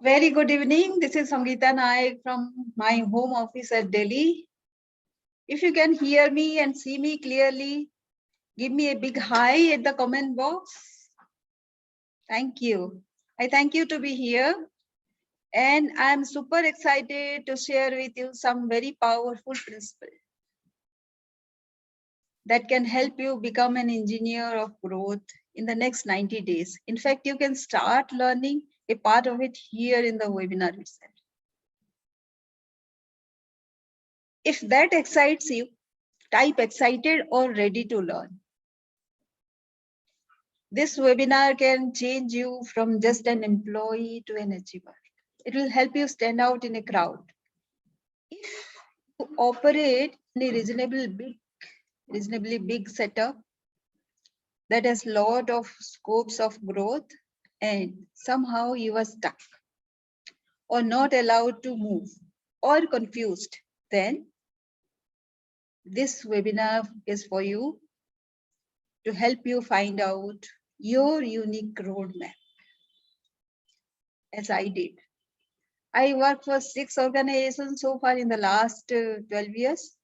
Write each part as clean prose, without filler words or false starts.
Very good evening. This is Sangeeta Naik from my home office at Delhi. If you can hear me and see me clearly, give me a big hi at the comment box. Thank you. I thank you to be here. And I'm super excited to share with you some very powerful principles that can help you become an engineer of growth in the next 90 days. In fact, you can start learning a part of it here in the webinar itself. If that excites you, type excited or ready to learn. This webinar can change you from just an employee to an achiever. It will help you stand out in a crowd. If you operate in a reasonably big setup that has lot of scopes of growth and somehow you are stuck or not allowed to move or confused, then this webinar is for you to help you find out your unique roadmap, as I did. I worked for 6 organizations so far in the last 12 years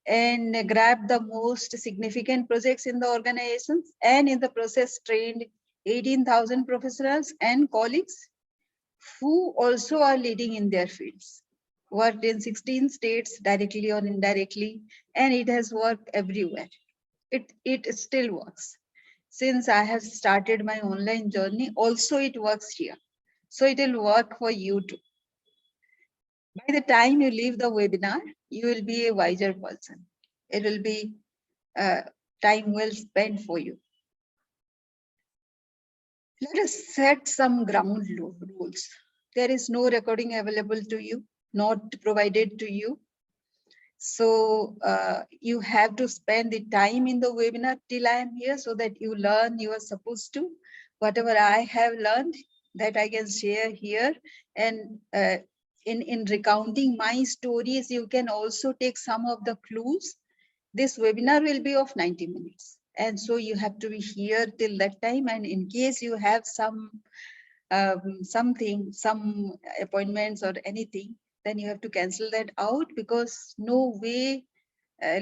and grabbed the most significant projects in the organizations, and in the process trained 18,000 professionals and colleagues who also are leading in their fields. Worked in 16 states directly or indirectly, and it has worked everywhere. It still works. Since I have started my online journey, also it works here. So it will work for you too. By the time you leave the webinar, you will be a wiser person. It will be time well spent for you. Let us set some ground rules. There is no recording available to you, not provided to you. So you have to spend the time in the webinar till I am here so that you learn you are supposed to. Whatever I have learned that I can share here, and in recounting my stories, you can also take some of the clues. This webinar will be of 90 minutes. And so you have to be here till that time. And in case you have some appointments or anything, then you have to cancel that out, because no way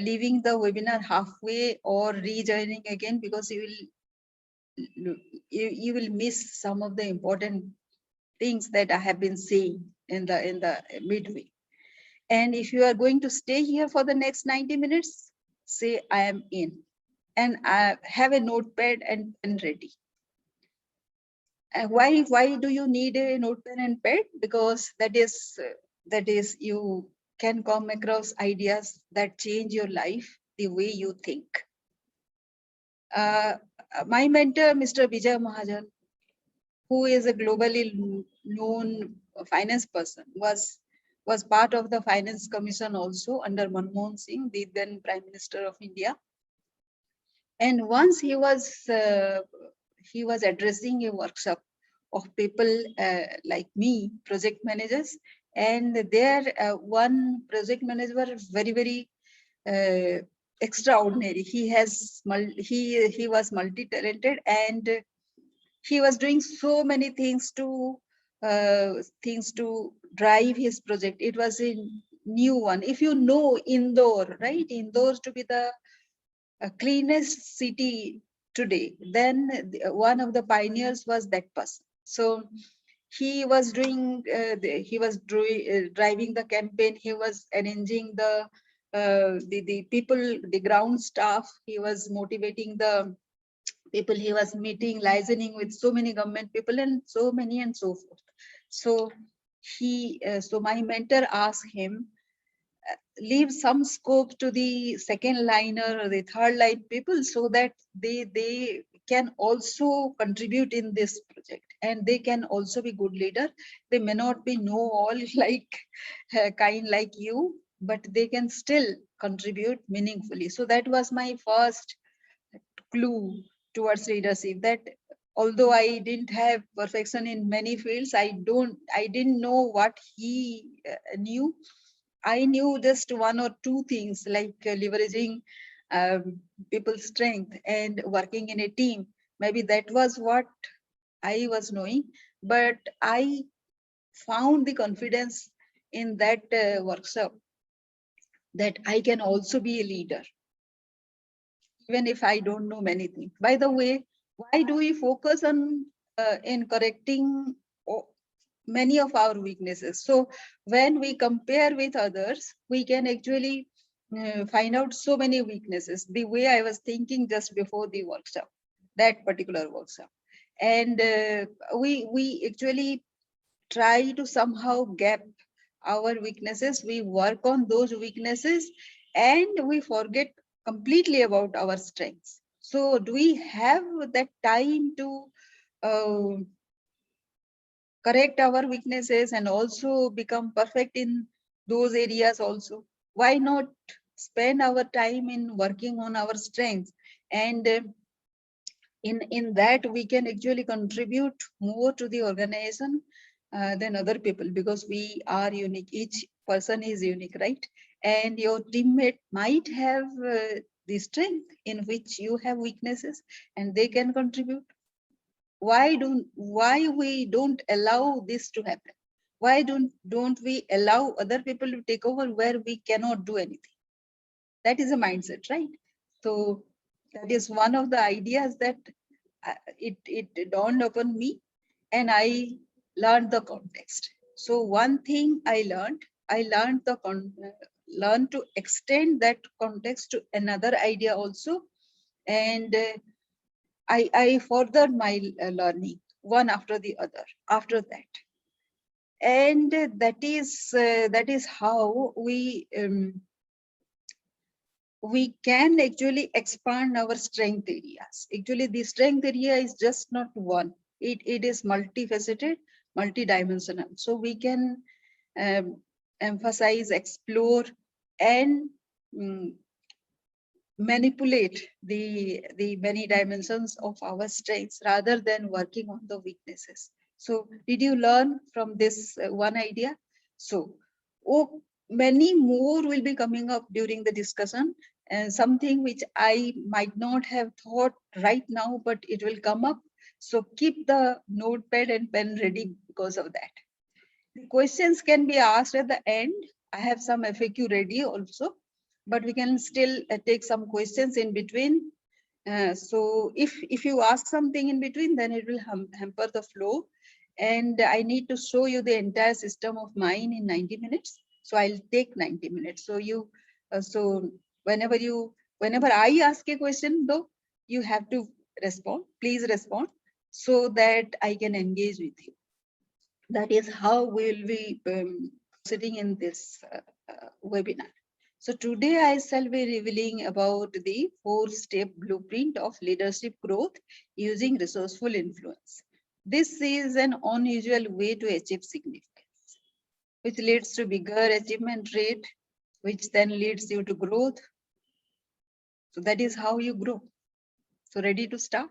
leaving the webinar halfway or rejoining again, because you will miss some of the important things that I have been saying in the midway. And if you are going to stay here for the next 90 minutes, say I am in, and I have a notepad and pen ready. And why do you need a notepad and pen? Because that is you can come across ideas that change your life the way you think. My mentor, Mr. Vijay Mahajan, who is a globally known finance person, was part of the Finance Commission also under Manmohan Singh, the then Prime Minister of India. And once he was addressing a workshop of people like me, project managers, and there one project manager was very extraordinary. He was multi-talented, and he was doing so many things to drive his project. It was in new one. If you know Indore, right? Indore to be the cleanest city today, then one of the pioneers was that person. So he was doing, driving the campaign. He was arranging the people, the ground staff. He was motivating the people. He was meeting, listening with so many government people and so many and so forth. So so my mentor asked him, leave some scope to the second liner or the third line people, so that they can also contribute in this project, and they can also be good leader. They may not be know all like kind like you, but they can still contribute meaningfully. So that was my first clue towards leadership, that although I didn't have perfection in many fields, I didn't know what he knew. I knew just one or two things, like leveraging people's strength and working in a team. Maybe that was what I was knowing, but I found the confidence in that workshop that I can also be a leader, even if I don't know many things. By the way, why do we focus on in correcting many of our weaknesses? So when we compare with others, we can actually find out so many weaknesses. The way I was thinking just before the workshop, that particular workshop, and we actually try to somehow gap our weaknesses. We work on those weaknesses, and we forget completely about our strengths. So do we have that time to uh, correct our weaknesses and also become perfect in those areas also? Why not spend our time in working on our strengths? And in that we can actually contribute more to the organization than other people, because we are unique. Each person is unique, right? And your teammate might have the strength in which you have weaknesses, and they can contribute. Why we don't allow this to happen? Why don't we allow other people to take over where we cannot do anything? That is a mindset, right? So that is one of the ideas that it dawned upon me, and I learned the context. So one thing I learned learned to extend that context to another idea also, and I furthered my learning one after the other after that, and that is how we can actually expand our strength areas. Actually, the strength area is just not one. It is multifaceted, multidimensional. So we can emphasize, explore, and manipulate the many dimensions of our strengths rather than working on the weaknesses. So did you learn from this one idea? So many more will be coming up during the discussion, and something which I might not have thought right now, but it will come up. So keep the notepad and pen ready because of that. The questions can be asked at the end. I have some FAQ ready also, but we can still take some questions in between. So if you ask something in between, then it will hamper the flow. And I need to show you the entire system of mine in 90 minutes. So I'll take 90 minutes. So so whenever I ask a question though, you have to respond, please respond, so that I can engage with you. That is how we'll be sitting in this webinar. So today I shall be revealing about the 4-step blueprint of leadership growth using resourceful influence. This is an unusual way to achieve significance, which leads to bigger achievement rate, which then leads you to growth. So that is how you grow. So ready to start?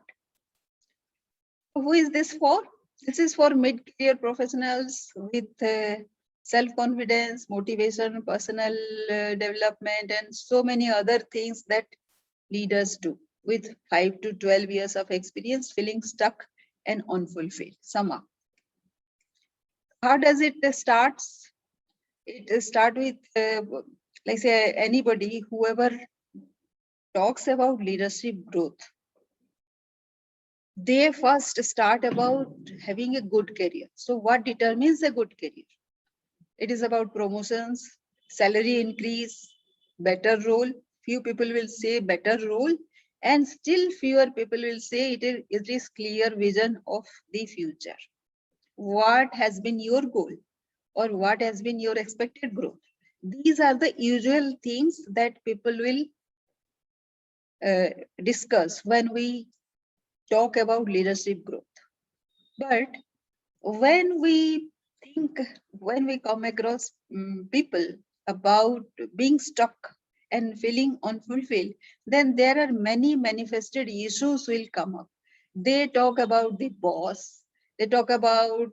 Who is this for? This is for mid-career professionals with self-confidence, motivation, personal development, and so many other things that leaders do with 5 to 12 years of experience, feeling stuck and unfulfilled. Sum up. How does it start? it start with, like say anybody, whoever talks about leadership growth, they first start about having a good career. So what determines a good career? It is about promotions, salary increase, better role. Few people will say better role, and still fewer people will say it is clear vision of the future. What has been your goal, or what has been your expected growth? These are the usual things that people will discuss when we talk about leadership growth. But when we think, when we come across people about being stuck and feeling unfulfilled, then there are many manifested issues will come up. They talk about the boss, they talk about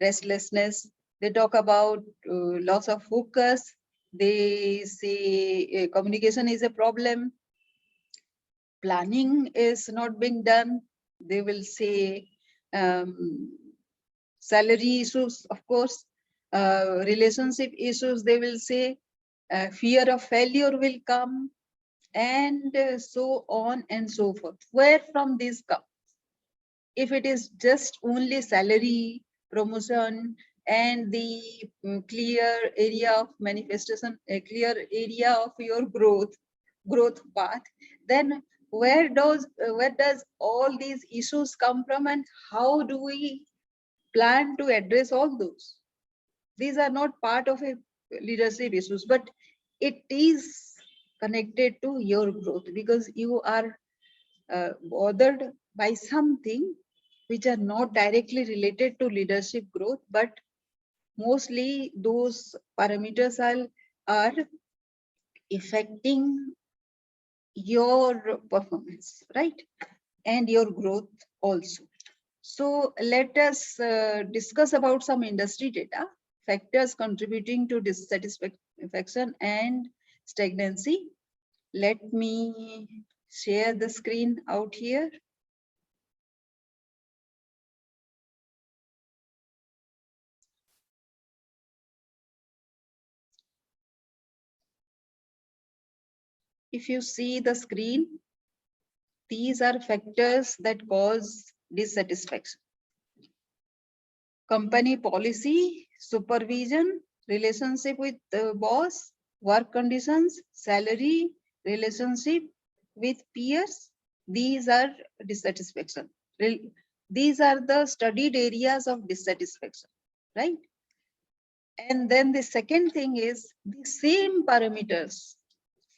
restlessness, they talk about loss of focus, they say communication is a problem, planning is not being done, they will say um, salary issues, of course, relationship issues, they will say, fear of failure will come, and so on and so forth. Where from this come? If it is just only salary, promotion, and the clear area of manifestation, a clear area of your growth path, then where does all these issues come from, and how do we plan to address all those? These are not part of a leadership issues, but it is connected to your growth, because you are bothered by something which are not directly related to leadership growth, but mostly those parameters are affecting your performance, right? And your growth also. So let us discuss about some industry data, factors contributing to dissatisfaction and stagnancy. Let me share the screen out here. If you see the screen, these are factors that cause dissatisfaction. Company policy, supervision, relationship with the boss, work conditions, salary, relationship with peers. These are dissatisfaction. These are the studied areas of dissatisfaction, right? And then the second thing is the same parameters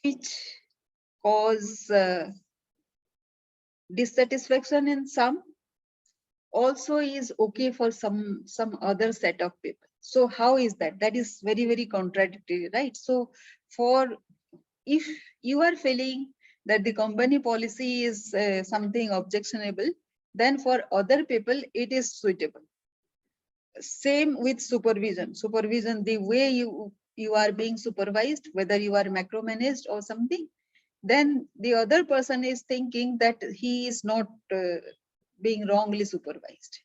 which cause dissatisfaction in some also is okay for some other set of people. So how is that? That is very contradictory, right? So for, if you are feeling that the company policy is something objectionable, then for other people it is suitable. Same with supervision, the way you are being supervised, whether you are macromanaged or something, then the other person is thinking that he is not being wrongly supervised.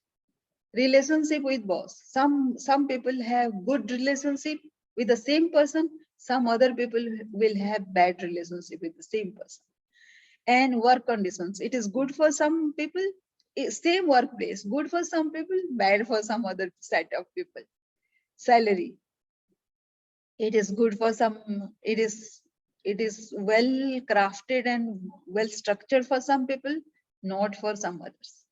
Relationship with boss, some people have good relationship with the same person, some other people will have bad relationship with the same person. And work conditions, it is good for some people, same workplace, good for some people, bad for some other set of people. Salary, it is good for some, it is well crafted and well structured for some people, not for some others.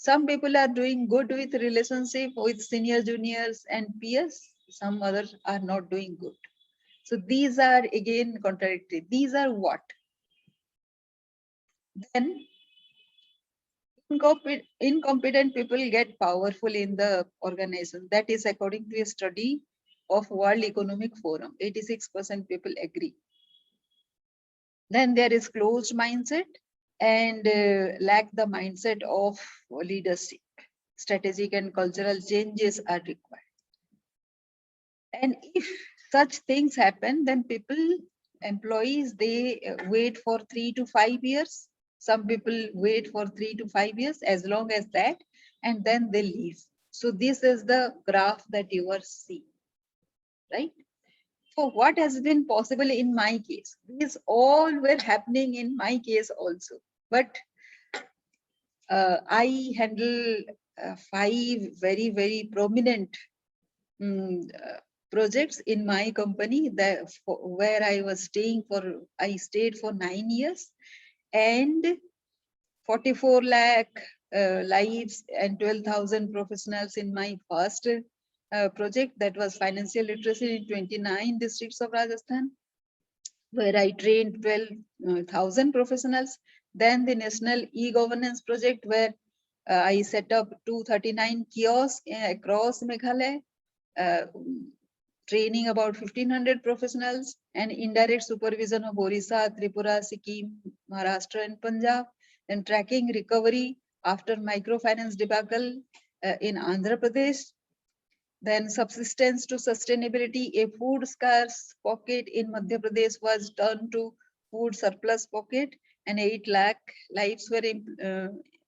Some people are doing good with relationship with senior juniors and peers, some others are not doing good. So these are again contradictory. These are what? Then incompetent people get powerful in the organization. That is according to a study of World Economic Forum. 86% people agree. Then there is closed mindset and lack the mindset of leadership. Strategic and cultural changes are required. And if such things happen, then employees, they wait for 3 to 5 years. Some people wait for 3 to 5 years, as long as that, and then they leave. So this is the graph that you are seeing. right? For what has been possible in my case, these all were happening in my case also. But I handle 5 very, very prominent projects in my company that where I stayed for 9 years, and 44 lakh lives and 12,000 professionals in my first project, that was financial literacy in 29 districts of Rajasthan, where I trained 12,000 professionals. Then the national e-governance project, where I set up 239 kiosks across Meghalaya, uh, training about 1,500 professionals, and indirect supervision of Orissa, Tripura, Sikkim, Maharashtra, and Punjab, and tracking recovery after microfinance debacle in Andhra Pradesh. Then subsistence to sustainability, a food scarce pocket in Madhya Pradesh was turned to food surplus pocket, and 8 lakh lives were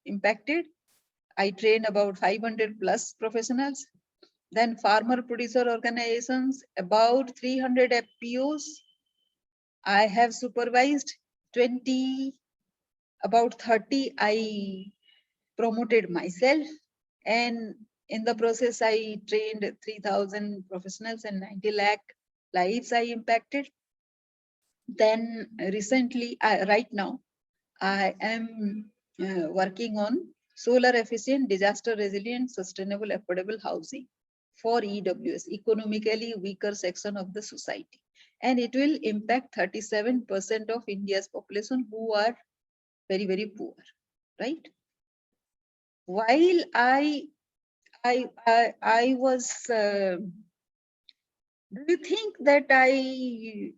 impacted. I trained about 500 plus professionals. Then farmer producer organizations, about 300 FPOs. I have supervised 20, about 30 I promoted myself, and in the process I trained 3,000 professionals and 90 lakh lives I impacted. Then recently, right now, I am working on solar efficient, disaster resilient, sustainable, affordable housing for EWS, economically weaker section of the society. And it will impact 37% of India's population who are very, very poor, right? While I was, do you think that I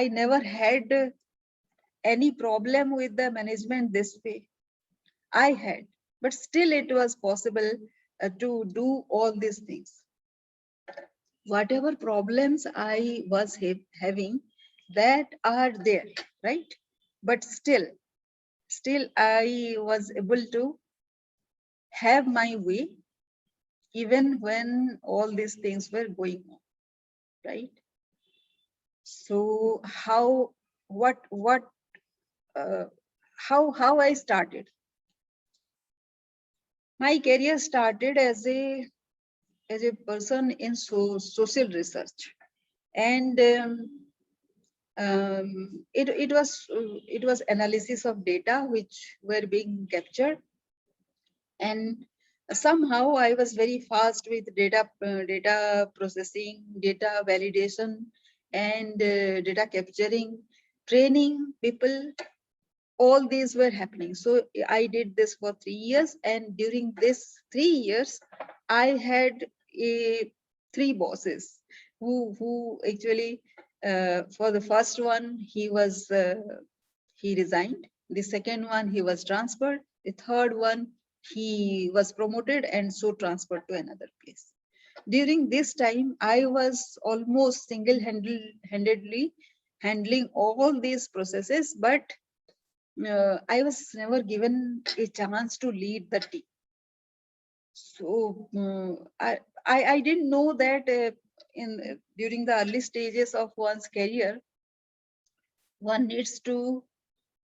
never had any problem with the management this way? I had, but still it was possible to do all these things. Whatever problems I was having, that are there, right? But still I was able to have my way, even when all these things were going on, right? So uh, how I started? My career started as a person in social research, and it was analysis of data which were being captured, and somehow I was very fast with data processing, data validation, and data capturing, training people. All these were happening. So I did this for 3 years, and during this 3 years, I had a 3 bosses who actually, for the first one, he resigned. The second one, he was transferred. The third one, he was promoted and so transferred to another place. During this time, I was almost single-handedly handling all these processes, but I was never given a chance to lead the team. So I didn't know that during the early stages of one's career, one needs to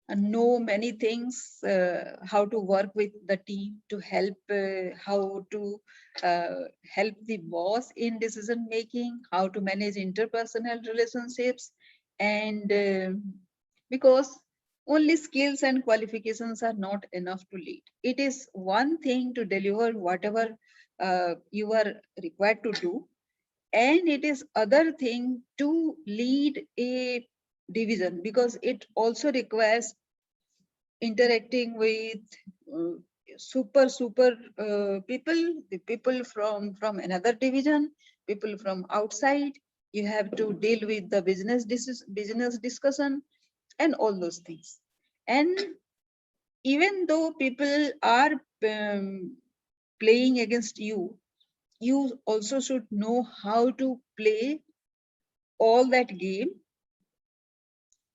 know many things, how to work with the team, to help, how to help the boss in decision making, how to manage interpersonal relationships, and because only skills and qualifications are not enough to lead. It is one thing to deliver whatever you are required to do, and it is other thing to lead a division, because it also requires interacting with uh, super people, the people from another division, people from outside. You have to deal with the business discussion and all those things. And even though people are playing against you, you also should know how to play all that game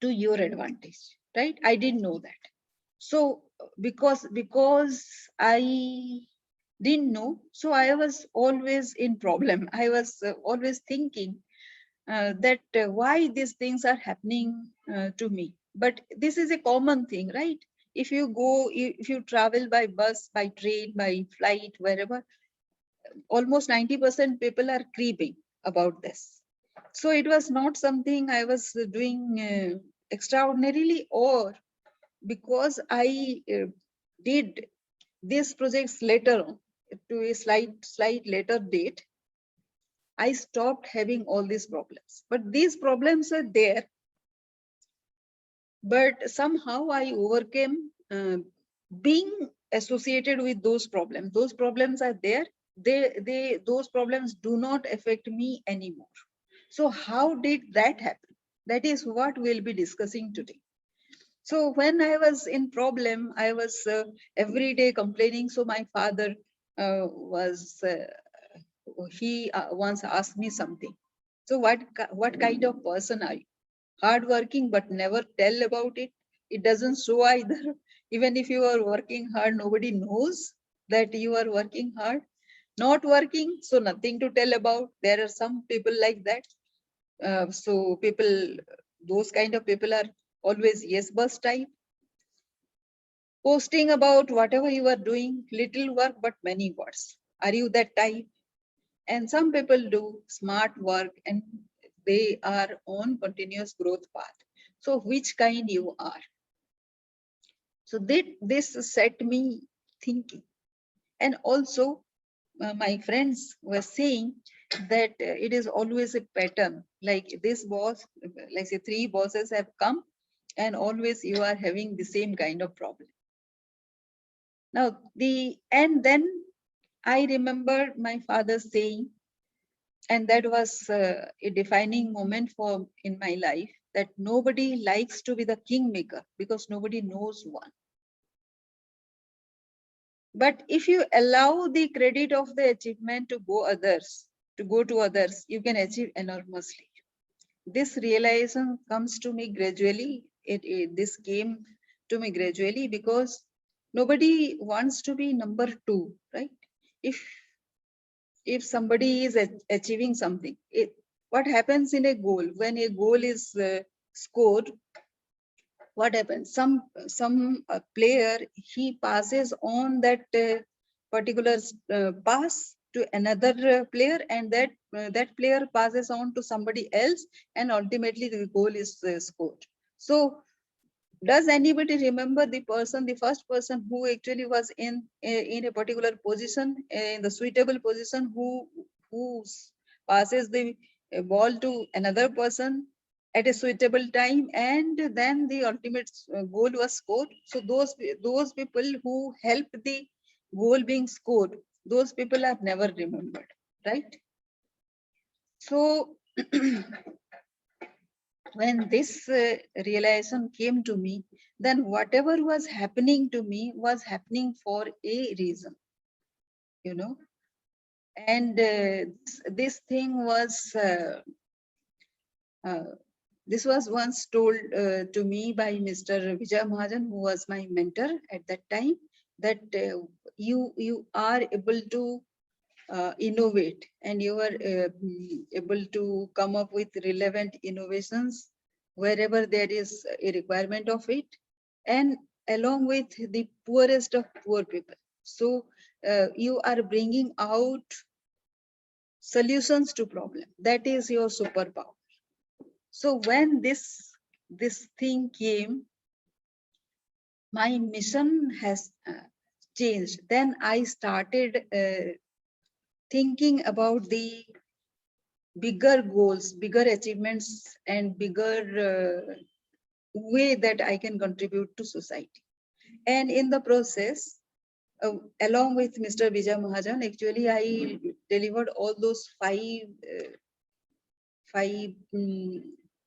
to your advantage, right? I didn't know that. So because I didn't know. So I was always in problem. I was always thinking that why these things are happening to me. But this is a common thing, right? If you go, if you travel by bus, by train, by flight, wherever, almost 90% people are creeping about this. So it was not something I was doing extraordinarily, or because I did these projects later on, to a slight later date, I stopped having all these problems. But these problems are there, but somehow I overcame being associated with those problems. Those problems are there. Those problems do not affect me anymore. So how did that happen? That is what we'll be discussing today. So when I was in problem, I was every day complaining. So my father he once asked me something. So what kind of person are you? Hardworking but never tell about it. It doesn't show either. Even if you are working hard, nobody knows that you are working hard. Not working, so nothing to tell about. There are some people like that. So people, those kind of people are always yes bus type, posting about whatever you are doing, little work but many words. Are you that type? And some people do smart work and they are on continuous growth path. So which kind you are? So this set me thinking. And also my friends were saying that it is always a pattern. Like this boss, like say 3 bosses have come and always you are having the same kind of problem. Now and then I remember my father saying, and that was a defining moment for in my life, that nobody likes to be the kingmaker because nobody knows one. But if you allow the credit of the achievement to go to others, you can achieve enormously. This realization comes to me gradually. This came to me gradually because nobody wants to be number 2, right? If somebody is achieving something, what happens in a goal? When a goal is scored, what happens? Some player, he passes on that particular pass to another player, and that player passes on to somebody else, and ultimately the goal is scored. So does anybody remember the first person who actually was in a particular position, in the suitable position, who passes the ball to another person at a suitable time, and then the ultimate goal was scored? So those people who helped the goal being scored, those people are never remembered, right? So when this realization came to me, then whatever was happening to me was happening for a reason, you know. And this thing was, uh, this was once told to me by Mr. Vijay Mahajan, who was my mentor at that time, that you are able to innovate, and you are able to come up with relevant innovations wherever there is a requirement of it, and along with the poorest of poor people. So you are bringing out solutions to problem. That is your superpower. So when this thing came, my mission has changed. Then I started thinking about the bigger goals, bigger achievements, and bigger way that I can contribute to society. And in the process, along with Mr. Vijay Mahajan, actually I delivered all those five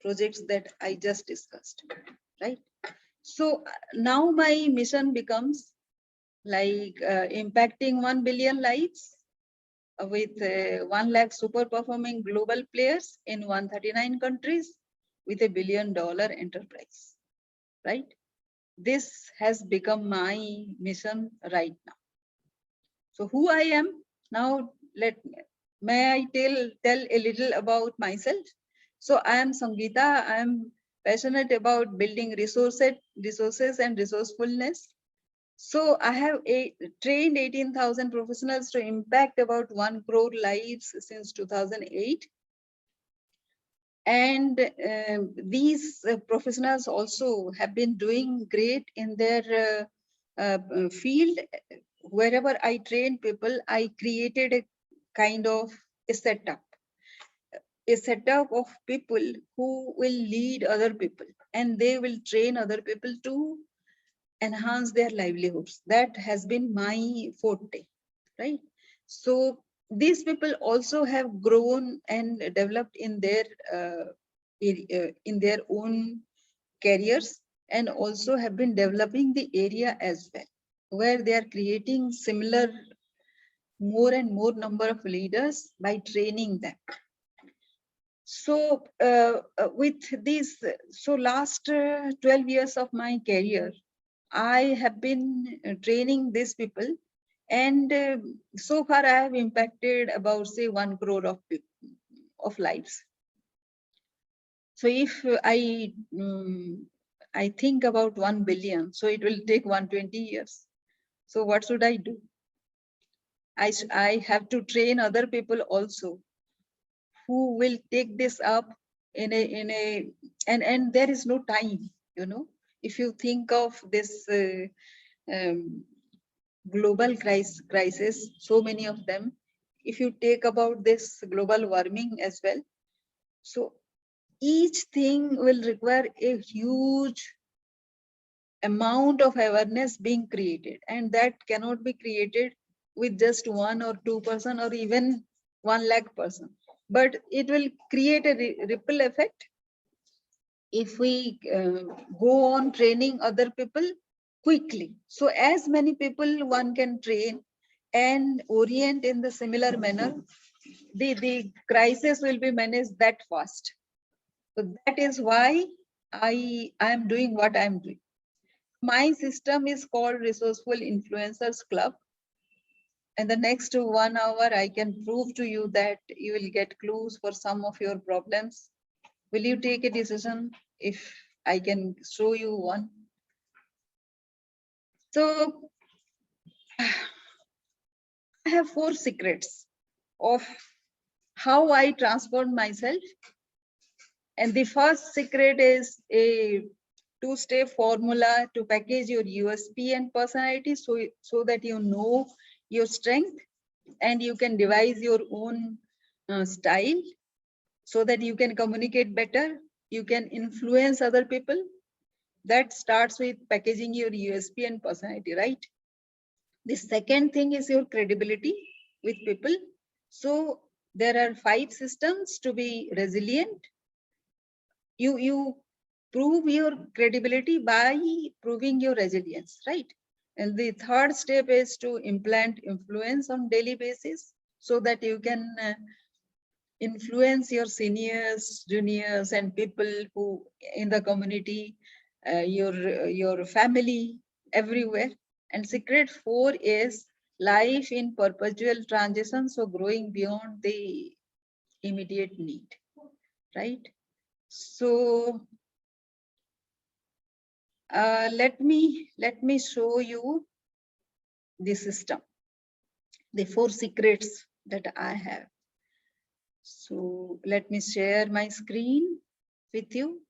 projects that I just discussed, right? So now my mission becomes like impacting 1 billion lives with 1 lakh super performing global players in 139 countries with $1 billion enterprise, right? This has become my mission right now. So who I am now, may I tell a little about myself. So I am Sangeeta. I am passionate about building resources and resourcefulness. So I have trained 18,000 professionals to impact about 1 crore lives since 2008. And these professionals also have been doing great in their field. Wherever I train people, I created a kind of a setup of people who will lead other people, and they will train other people to enhance their livelihoods. That has been my forte, right? So these people also have grown and developed in their own careers, and also have been developing the area as well, where they are creating similar more and more number of leaders by training them. So with this, so last 12 years of my career, I have been training these people, and so far I have impacted about, say, 1 crore of lives. So if I think about 1 billion, so it will take 120 years. So what should I do? I have to train other people also who will take this up and there is no time, you know. If you think of this um, global crisis, so many of them, if you take about this global warming as well, so each thing will require a huge amount of awareness being created, and that cannot be created with just 1 or 2% or even 1 lakh person, but it will create a ripple effect if we go on training other people quickly. So as many people one can train and orient in the similar manner, the crisis will be managed that fast. So that is why I am doing what I am doing. My system is called Resourceful Influencers Club. In the next 1 hour, I can prove to you that you will get clues for some of your problems. Will you take a decision if I can show you one? So I have 4 secrets of how I transformed myself. And the first secret is a 2-step formula to package your USP and personality, so that you know your strength and you can devise your own style, so that you can communicate better, you can influence other people. That starts with packaging your USP and personality, right? The second thing is your credibility with people. So there are 5 systems to be resilient. You prove your credibility by proving your resilience, right? And the third step is to implant influence on daily basis, so that you can influence your seniors, juniors, and people who in the community, your family, everywhere. And secret 4 is life in perpetual transition, so growing beyond the immediate need, right? So let me show you the system, the 4 secrets that I have. So let me share my screen with you.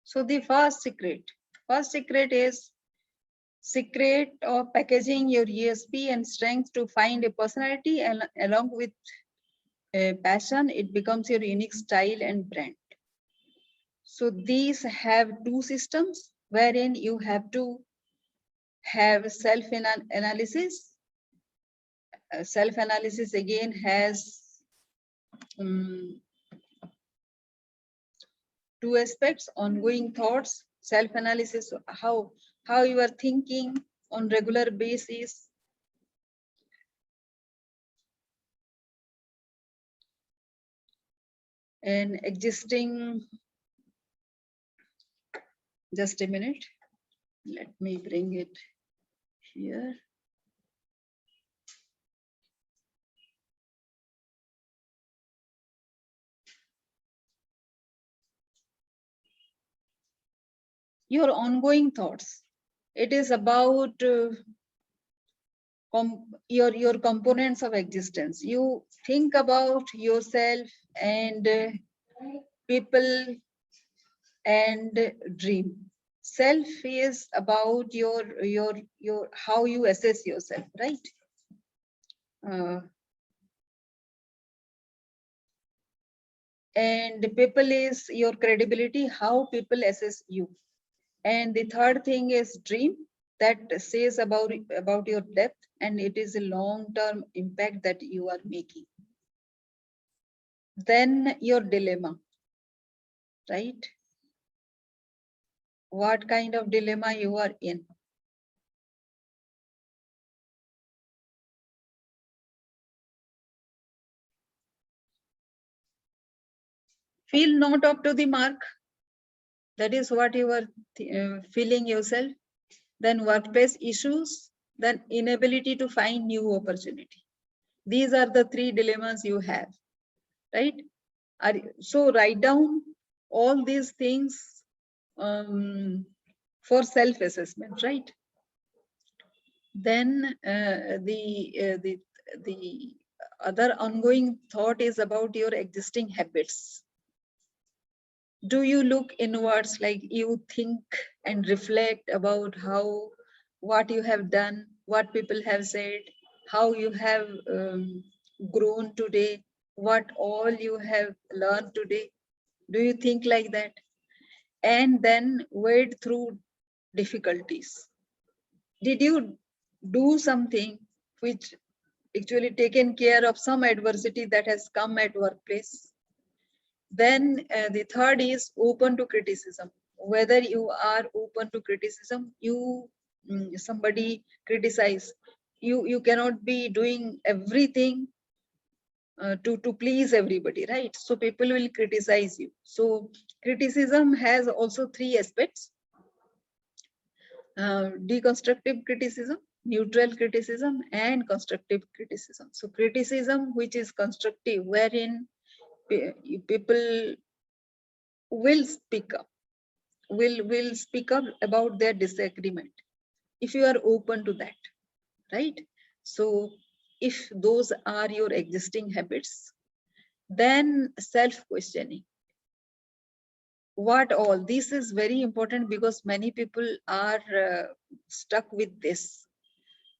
So the first secret is secret of packaging your USP and strength to find a personality, and along with a passion, it becomes your unique style and brand. So these have 2 systems wherein you have to have self-analysis. Self-analysis again has 2 aspects: ongoing thoughts self-analysis, how you are thinking on regular basis. And existing, just a minute, let me bring it here. Your ongoing thoughts. It is about your components of existence. You think about yourself and people and dream. Self is about your how you assess yourself, right? And people is your credibility, how people assess you. And the third thing is dream, that says about your depth, and it is a long-term impact that you are making. Then your dilemma, right? What kind of dilemma you are in. Feel not up to the mark. That is what you are feeling yourself. Then workplace issues, then inability to find new opportunity. These are the three dilemmas you have, right? So write down all these things for self-assessment, right? Then the other ongoing thought is about your existing habits. Do you look inwards, like you think and reflect about what you have done, what people have said, how you have grown today, what all you have learned today? Do you think like that? And then wade through difficulties. Did you do something which actually taken care of some adversity that has come at workplace? Then the third is open to criticism. Whether you are open to criticism, somebody criticize you cannot be doing everything to please everybody, right? So people will criticize you. So criticism has also three aspects: deconstructive criticism, neutral criticism, and constructive criticism. So criticism which is constructive, wherein people will speak up, will speak up about their disagreement, if you are open to that, right? So if those are your existing habits, then self-questioning. What all? This is very important because many people are stuck with this.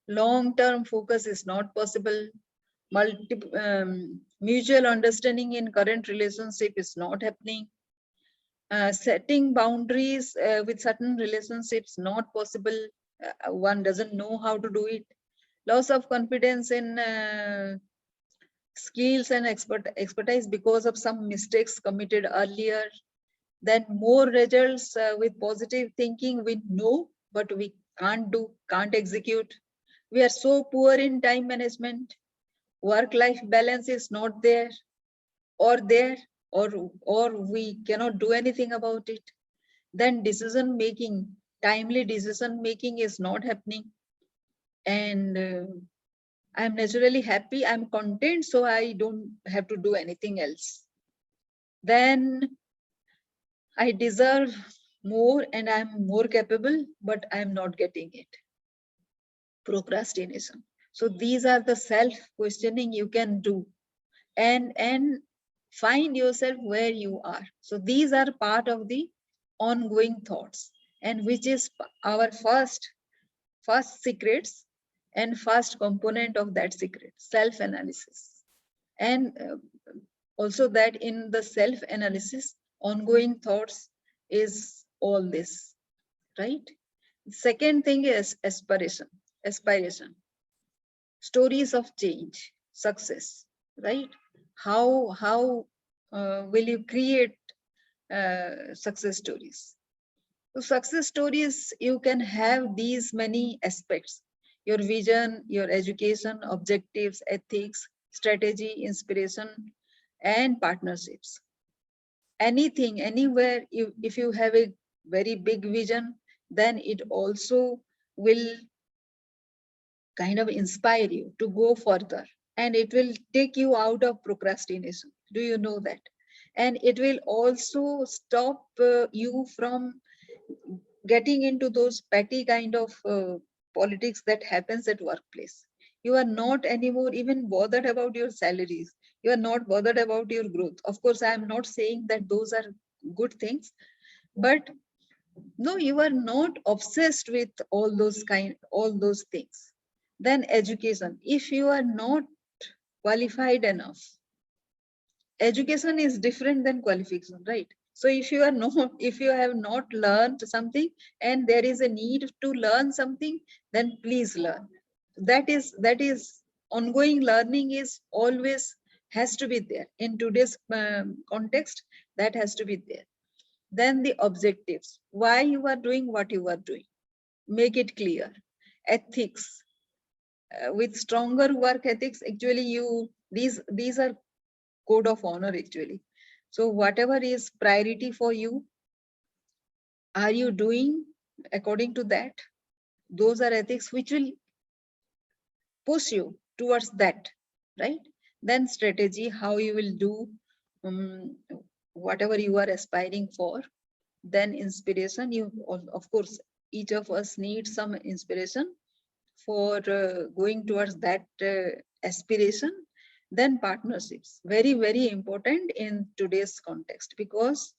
Long-term focus is not possible. Mutual understanding in current relationship is not happening. Setting boundaries with certain relationships not possible. One doesn't know how to do it. Loss of confidence in skills and expertise because of some mistakes committed earlier. Then more results with positive thinking, we know, but we can't execute. We are so poor in time management. Work-life balance is not there, or we cannot do anything about it. Then decision making, timely decision making is not happening. And I'm naturally happy, I'm content, so I don't have to do anything else. Then I deserve more and I'm more capable, but I'm not getting it. Procrastination. So these are the self-questioning you can do and find yourself where you are. So these are part of the ongoing thoughts, and which is our first secrets and first component of that secret, self-analysis. And also that in the self-analysis, ongoing thoughts is all this, right? Second thing is aspiration, stories of change, success, right? How will you create success stories? So success stories, you can have these many aspects: your vision, your education, objectives, ethics, strategy, inspiration, and partnerships. Anything, anywhere, if you have a very big vision, then it also will kind of inspire you to go further, and it will take you out of procrastination. Do you know that? And it will also stop you from getting into those petty kind of politics that happens at workplace. You are not anymore even bothered about your salaries. You are not bothered about your growth. Of course, I am not saying that those are good things, but no, you are not obsessed with all those things. Then education, if you are not qualified enough, education is different than qualification, right? So if you are not, if you have not learned something and there is a need to learn something, then please learn. That is ongoing learning is always has to be there in today's context. That has to be there. Then the objectives, why you are doing what you are doing, make it clear. Ethics, with stronger work ethics, actually you these are code of honor actually. So whatever is priority for you, are you doing according to that? Those are ethics which will push you towards that, right? Then strategy, how you will do um, whatever you are aspiring for. Then inspiration, you of course each of us needs some inspiration for going towards that aspiration. Then partnerships, very very important in today's context, because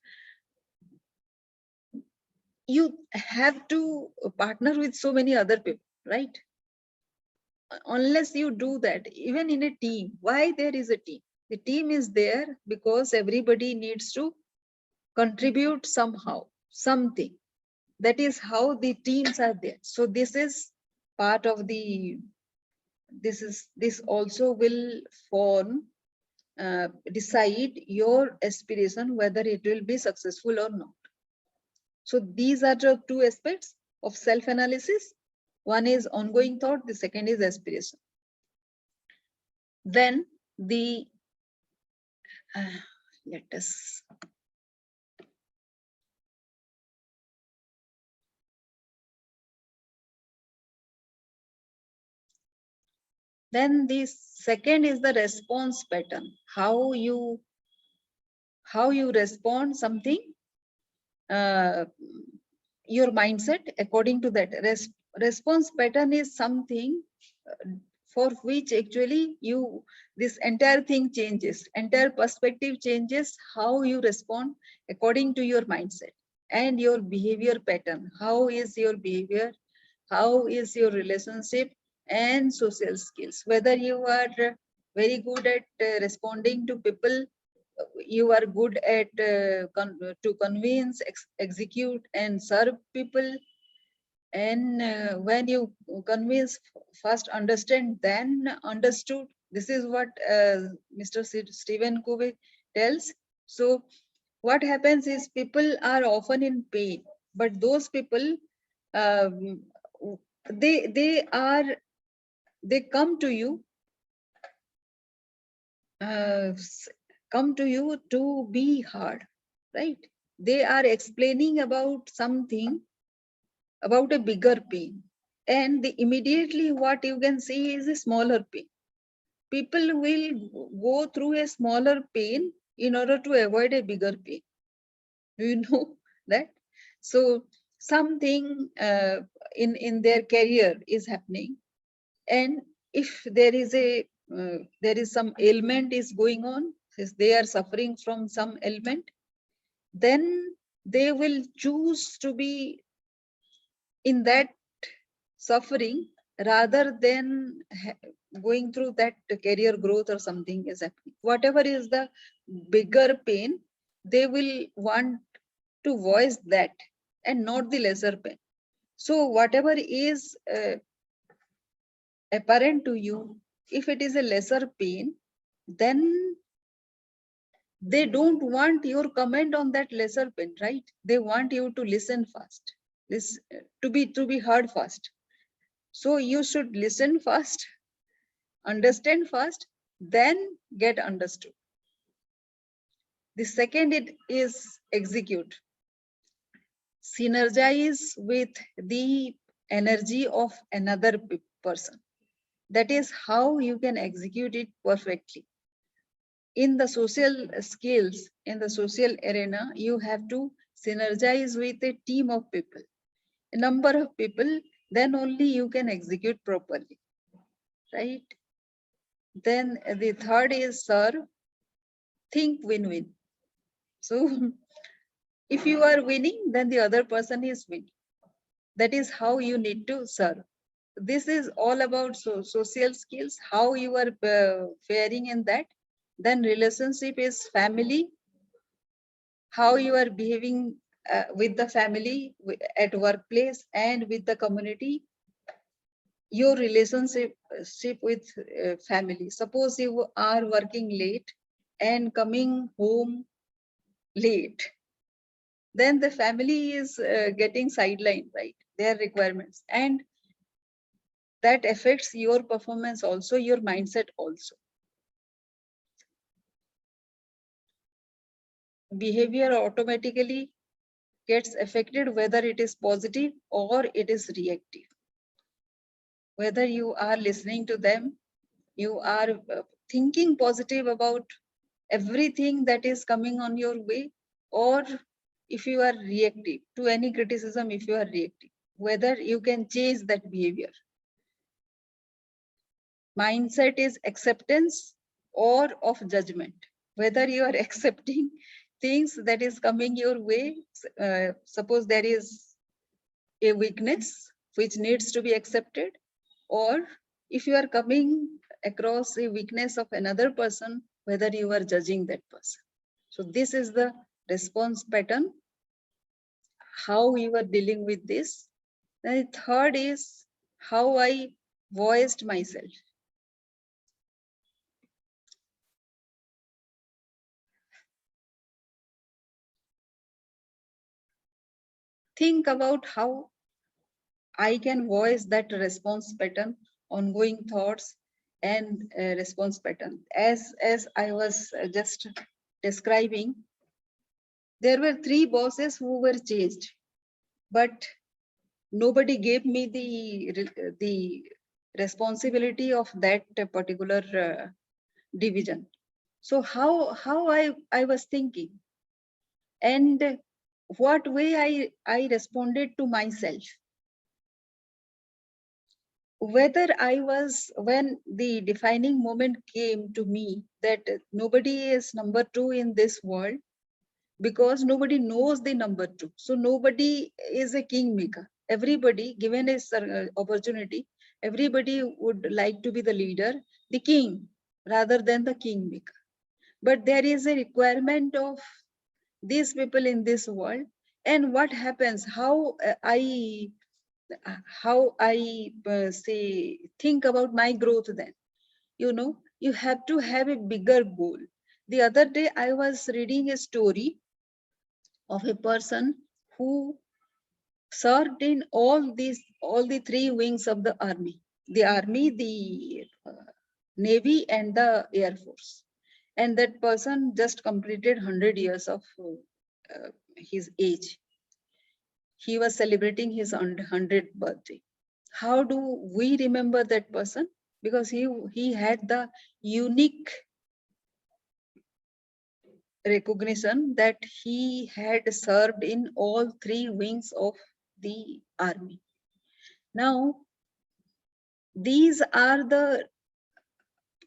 you have to partner with so many other people, right? Unless you do that, even in a team, why there is a team? The team is there because everybody needs to contribute somehow, something. That is how the teams are there. So this is part of the, this also will form, decide your aspiration, whether it will be successful or not. So these are the two aspects of self-analysis. One is ongoing thought, the second is aspiration. Then the, let us, then the second is the response pattern. How you respond something, your mindset according to that. Response pattern is something for which actually you, this entire thing changes, entire perspective changes, how you respond according to your mindset and your behavior pattern. How is your behavior, how is your relationship and social skills, whether you are very good at responding to people, you are good at to convince, execute and serve people. And when you convince, first understand then understood. This is what Mr. Stephen Covey tells. So what happens is people are often in pain, but those people, um, they come to you, uh, come to you to be heard, right? They are explaining about something, about a bigger pain, and immediately what you can see is a smaller pain. People will go through a smaller pain in order to avoid a bigger pain. Do you know that? So something in their career is happening, and if there is a there is some ailment is going on, if they are suffering from some ailment, then they will choose to be in that suffering rather than going through that career growth or something is happening. Whatever is the bigger pain, they will want to voice that and not the lesser pain. So whatever is apparent to you, if it is a lesser pain, then They don't want your comment on that lesser pen, right? They want you to listen fast, this to be heard fast. So you should listen first, understand first, then get understood. The second it is execute. Synergize with the energy of another person. That is how you can execute it perfectly. In the social skills, in the social arena, you have to synergize with a team of people, a number of people, then only you can execute properly, right? Then the third is serve, think win-win. So if you are winning, then the other person is winning. That is how you need to serve. This is all about social skills, how you are faring in that. Then relationship is family, how you are behaving with the family, at workplace, and with the community. Your relationship with family. Suppose you are working late and coming home late, then the family is getting sidelined, right? Their requirements, and that affects your performance also, your mindset also. Behavior automatically gets affected, whether it is positive or it is reactive. Whether you are listening to them, you are thinking positive about everything that is coming on your way, or if you are reactive to any criticism, if you are reactive, whether you can change that behavior. Mindset is acceptance or of judgment, whether you are accepting things that is coming your way. Suppose there is a weakness which needs to be accepted, or if you are coming across a weakness of another person, whether you are judging that person. So this is the response pattern, how you are dealing with this. Then the third is how I voiced myself. Think about how I can voice that response pattern, ongoing thoughts, and response pattern. As I was just describing, there were 3 bosses who were changed, but nobody gave me the responsibility of that particular division. So how I was thinking, and what way I responded to myself. Whether I was, when the defining moment came to me that nobody is number 2 in this world, because nobody knows the number 2. So nobody is a kingmaker. Everybody given a opportunity, everybody would like to be the leader, the king, rather than the kingmaker. But there is a requirement of these people in this world. And what happens, how I say, think about my growth then. You have to have a bigger goal. The other day I was reading a story of a person who served in all the 3 wings of the army: the army, the navy, and the air force. And that person just completed 100 years of his age. He was celebrating his 100th birthday. How do we remember that person? Because he had the unique recognition that he had served in all 3 wings of the army. Now, these are the,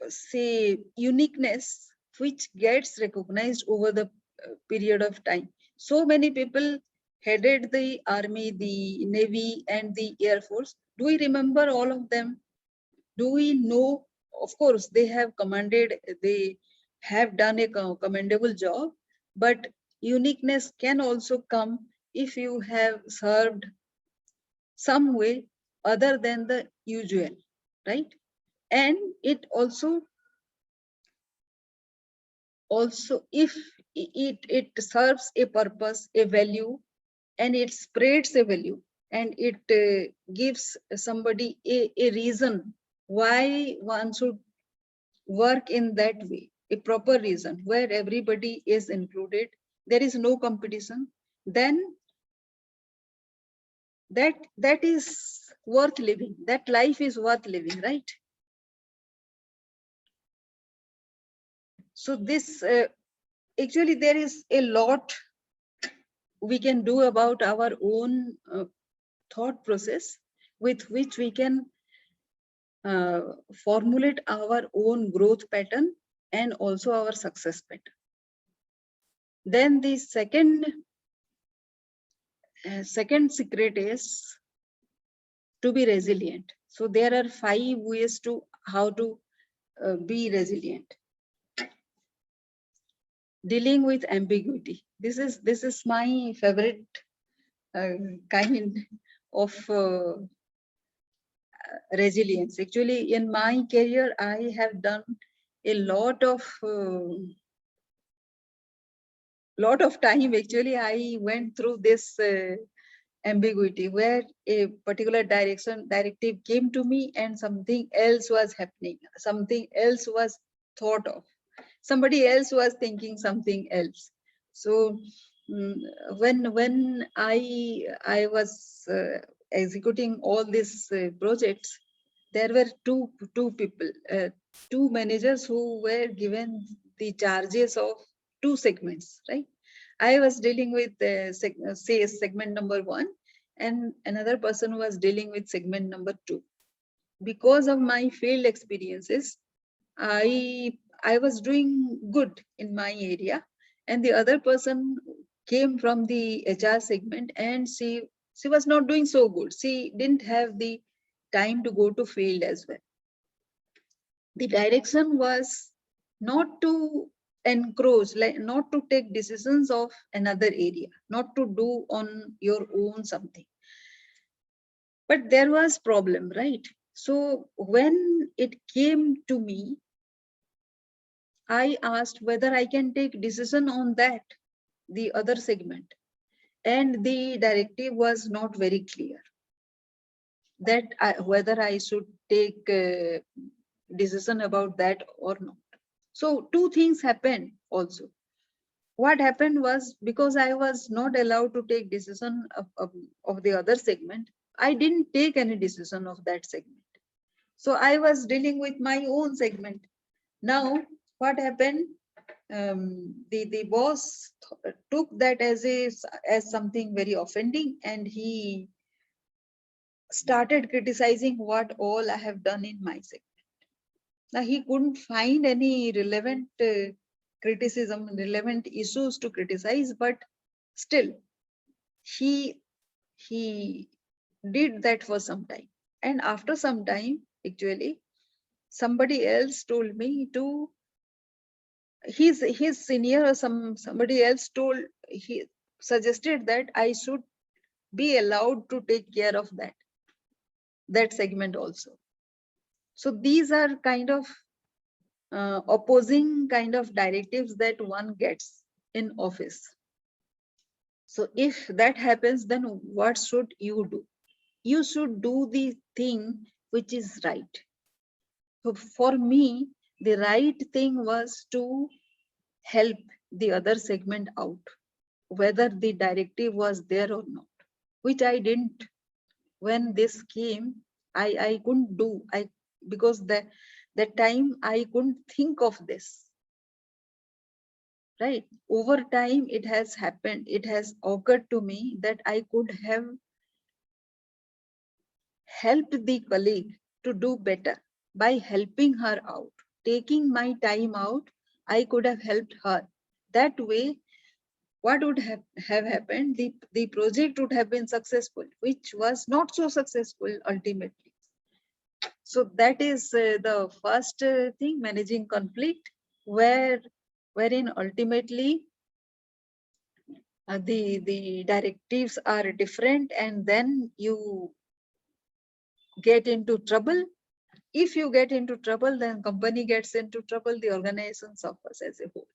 say, uniqueness which gets recognized over the period of time. So many people headed the army, the navy, and the air force. Do we remember all of them? Do we know? Of course, they have commanded, they have done a commendable job, but uniqueness can also come if you have served some way other than the usual, right? And it also also if it serves a purpose, a value, and it spreads a value, and it gives somebody a reason why one should work in that way, a proper reason where everybody is included, there is no competition, then that is worth living, that life is worth living, right? So this actually there is a lot we can do about our own thought process with which we can formulate our own growth pattern and also our success pattern. Then the second secret is to be resilient. So there are 5 ways to how to be resilient. Dealing with ambiguity. This is my favorite kind of resilience. Actually, in my career, I have done a lot of time. Actually, I went through this ambiguity where a particular directive came to me and something else was happening, something else was thought of, somebody else was thinking something else. So when I was executing all these projects, there were two people, two managers who were given the charges of 2 segments, right? I was dealing with say segment number 1, and another person was dealing with segment number 2. Because of my field experiences, I was doing good in my area, and the other person came from the HR segment, and she was not doing so good. She didn't have the time to go to field as well. The direction was not to encroach, like not to take decisions of another area, not to do on your own something. But there was problem, right? So when it came to me, I asked whether I can take decision on that, the other segment. And the directive was not very clear that whether I should take decision about that or not. So 2 things happened also. What happened was, because I was not allowed to take decision of the other segment, I didn't take any decision of that segment. So I was dealing with my own segment. Now, what happened? The boss took that as something very offending, and he started criticizing what all I have done in my segment. Now he couldn't find any relevant criticism, relevant issues to criticize, but still he did that for some time. And after some time, actually, somebody else told me to his senior or somebody else he suggested that I should be allowed to take care of that segment also. So these are kind of opposing kind of directives that one gets in office. So if that happens, then what should you do? You should do the thing which is right. So for me, the right thing was to help the other segment out, whether the directive was there or not, which I didn't. When this came, I couldn't do, because that time I couldn't think of this, right? Over time, it has happened, it has occurred to me that I could have helped the colleague to do better by helping her out, taking my time out. I could have helped her. That way, what would have happened? The project would have been successful, which was not so successful ultimately. So that is the first thing, managing conflict, wherein ultimately the directives are different, and then you get into trouble. If you get into trouble, then company gets into trouble, the organization suffers as a whole.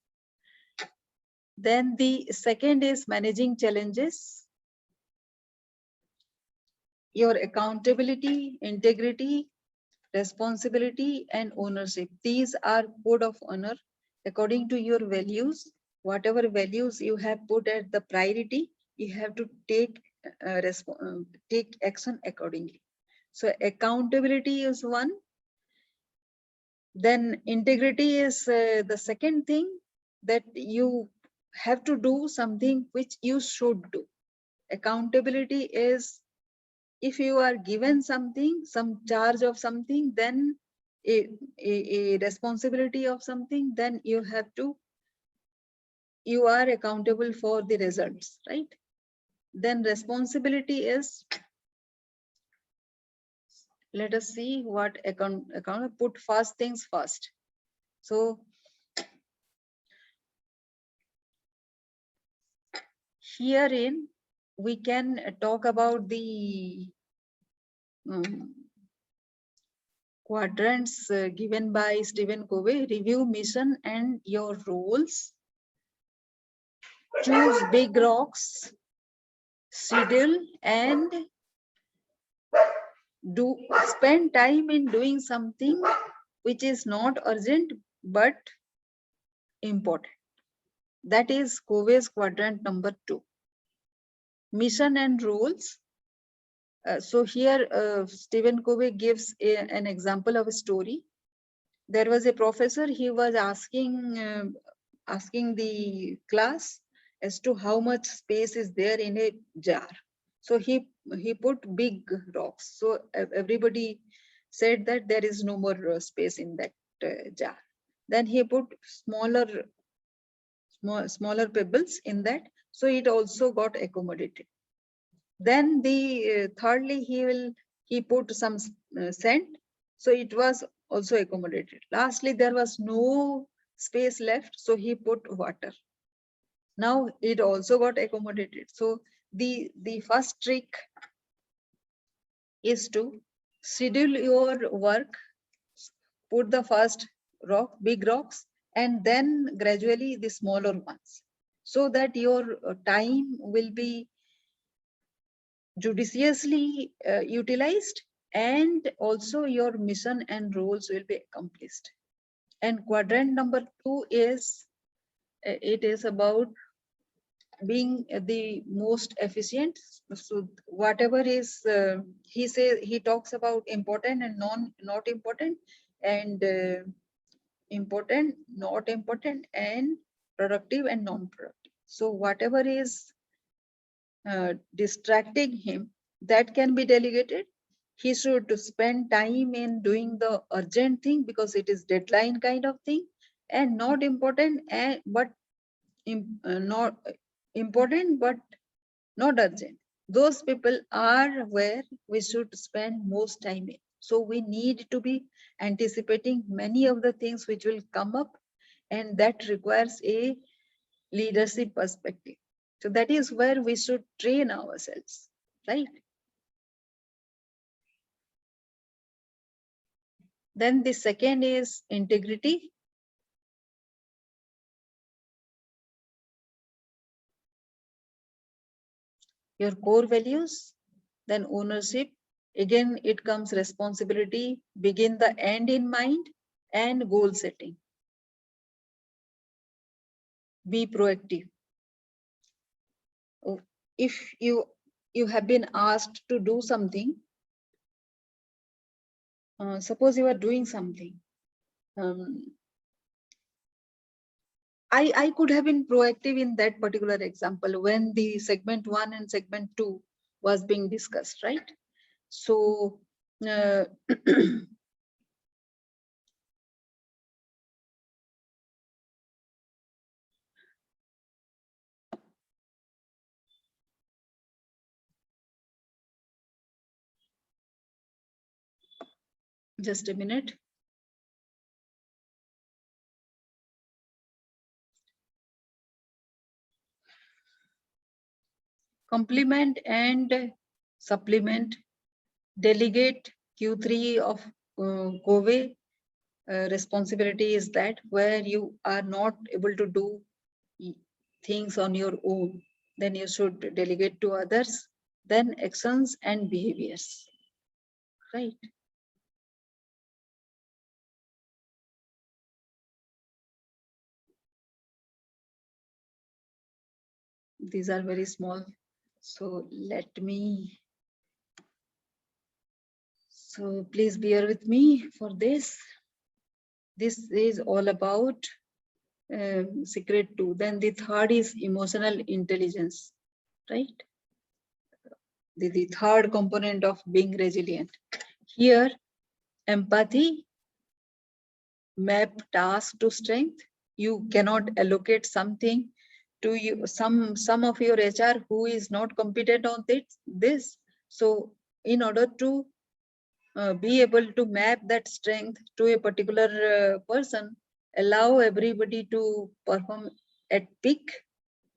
Then the second is managing challenges. Your accountability, integrity, responsibility, and ownership. These are code of honor according to your values. Whatever values you have put at the priority, you have to take take action accordingly. So accountability is one. Then integrity is the second thing, that you have to do something which you should do. Accountability is, if you are given something, some charge of something, then a responsibility of something, then you are accountable for the results, right? Then responsibility is, let us see what account put first things first. So herein we can talk about the quadrants given by Stephen Covey: review mission and your roles, choose big rocks, schedule, and spend time in doing something which is not urgent but important. That is Covey's quadrant number 2. Mission and roles. So here Stephen Covey gives an example of a story. There was a professor, he was asking the class as to how much space is there in a jar. So he put big rocks. So everybody said that there is no more space in that jar. Then he put smaller pebbles in that. So it also got accommodated. Then the thirdly, he put some sand. So it was also accommodated. Lastly, there was no space left. So he put water. Now it also got accommodated. So the first trick is to schedule your work, put the first big rocks, and then gradually the smaller ones, so that your time will be judiciously utilized, and also your mission and roles will be accomplished. And quadrant number 2 is, it is about being the most efficient. So whatever is he talks about important and not important, and important, not important, and productive and non-productive. So whatever is distracting him, that can be delegated. He should spend time in doing the urgent thing because it is deadline kind of thing, and not important, but not important but not urgent. Those people are where we should spend most time in. So we need to be anticipating many of the things which will come up, and that requires a leadership perspective. So that is where we should train ourselves, right? Then the second is integrity. Your core values, then ownership. Again, it comes responsibility, begin the end in mind, and goal setting. Be proactive. If you have been asked to do something, suppose you are doing something, I could have been proactive in that particular example when the segment 1 and segment 2 was being discussed, right? So just a minute. Complement and supplement, delegate. Q3 of Covey responsibility is that where you are not able to do things on your own, then you should delegate to others, then actions and behaviors, right? These are very small. So so please bear with me for this. This is all about secret two. Then the third is emotional intelligence, right? The third component of being resilient. Here, empathy, map task to strength. You cannot allocate something to you, some of your HR who is not competent on this. So in order to be able to map that strength to a particular person, allow everybody to perform at peak.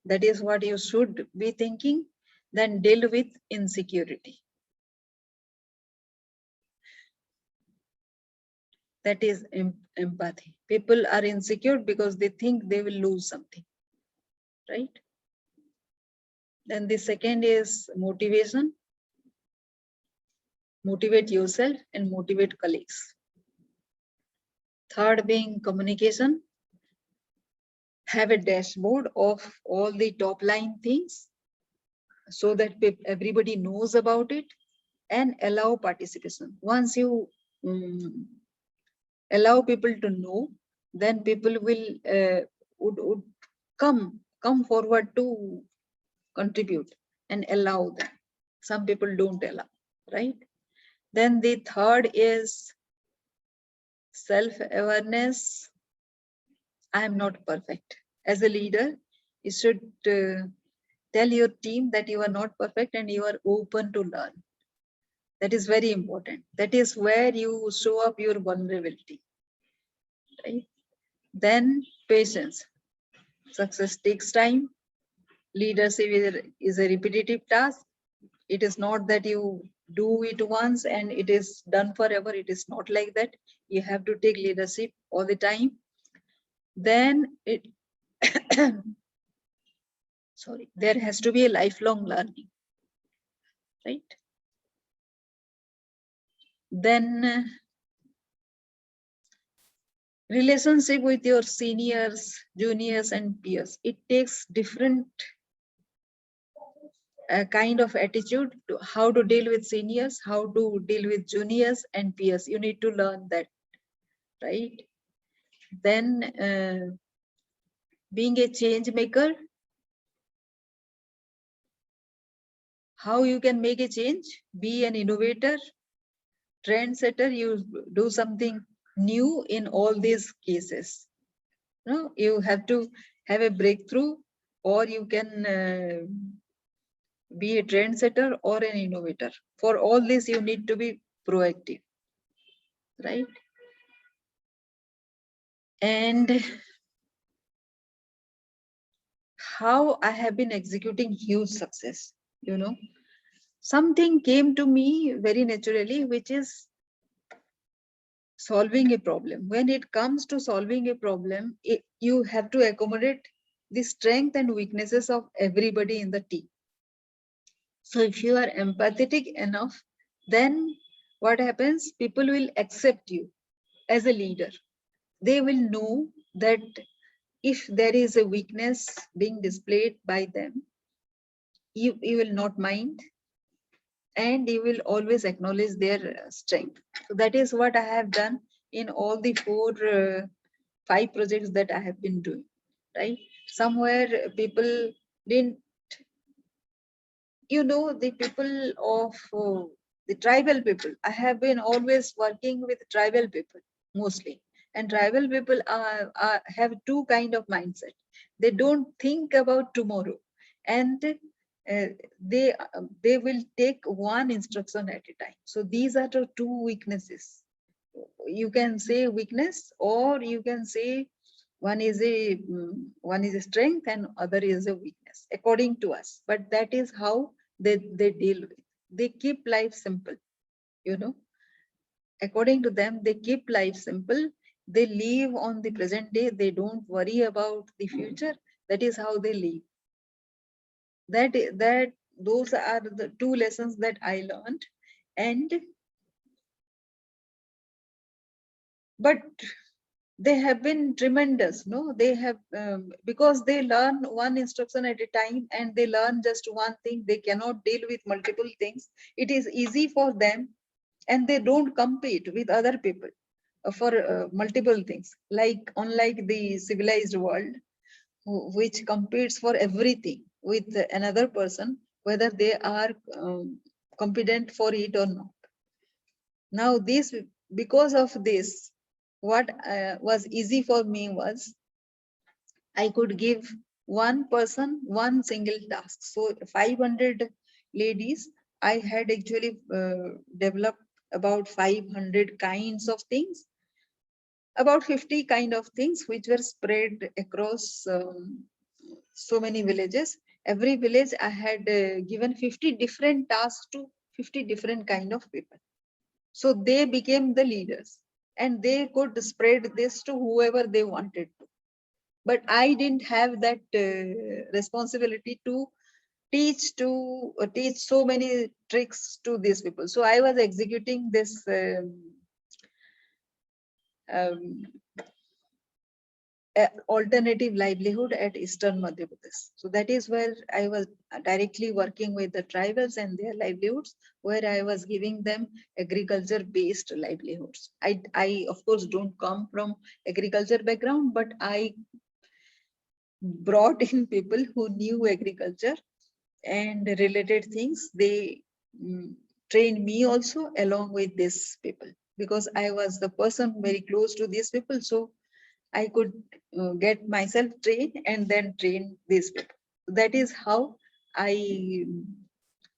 That is what you should be thinking. Then deal with insecurity. That is empathy. People are insecure because they think they will lose something, right? Then the second is motivation. Motivate yourself and motivate colleagues. Third being communication. Have a dashboard of all the top line things so that everybody knows about it, and allow participation. Once you allow people to know, then people will would come forward to contribute and allow them. Some people don't allow, right? Then the third is self-awareness. I am not perfect. As a leader, you should tell your team that you are not perfect and you are open to learn. That is very important. That is where you show up your vulnerability, right? Then patience. Success takes time. Leadership is a repetitive task. It is not that you do it once and it is done forever. It is not like that. You have to take leadership all the time. Then there has to be a lifelong learning, right? Then relationship with your seniors, juniors, and peers. It takes different kind of attitude to how to deal with seniors, how to deal with juniors and peers. You need to learn that, right? Then being a change maker, how you can make a change, be an innovator, trendsetter, you do something new in all these cases. No, you have to have a breakthrough, or you can be a trendsetter or an innovator. For all this, you need to be proactive, right? And how I have been executing huge success, something came to me very naturally, which is solving a problem. When it comes to solving a problem, you have to accommodate the strength and weaknesses of everybody in the team. So if you are empathetic enough, then what happens? People will accept you as a leader. They will know that if there is a weakness being displayed by them, you will not mind, and you will always acknowledge their strength. So that is what I have done in all the 5 projects that I have been doing, right? Somewhere people didn't, the people of the tribal people. I have been always working with tribal people mostly. And tribal people have two kind of mindset. They don't think about tomorrow, and they will take one instruction at a time. So these are the two weaknesses. You can say weakness, or you can say one is a strength and other is a weakness, according to us. But that is how they deal with. They keep life simple, according to them. They keep life simple. They live on the present day. They don't worry about the future. That is how they live. Those are the two lessons that I learned. And but they have been tremendous, no? They have because they learn one instruction at a time, and they learn just one thing. They cannot deal with multiple things. It is easy for them, and they don't compete with other people for multiple things, like unlike the civilized world, which competes for everything with another person, whether they are competent for it or not. Now this, because of this, what was easy for me was I could give one person one single task. So 500 ladies, I had actually developed about 500 kinds of things, about 50 kind of things, which were spread across so many villages. Every village I had given 50 different tasks to 50 different kind of people. So they became the leaders, and they could spread this to whoever they wanted to. But I didn't have that responsibility to teach so many tricks to these people. So I was executing this um, alternative livelihood at Eastern Madhya Pradesh. So that is where I was directly working with the tribals and their livelihoods, where I was giving them agriculture-based livelihoods. I of course don't come from agriculture background, but I brought in people who knew agriculture and related things. They trained me also along with these people, because I was the person very close to these people. So I could get myself trained and then train these people. That is how I,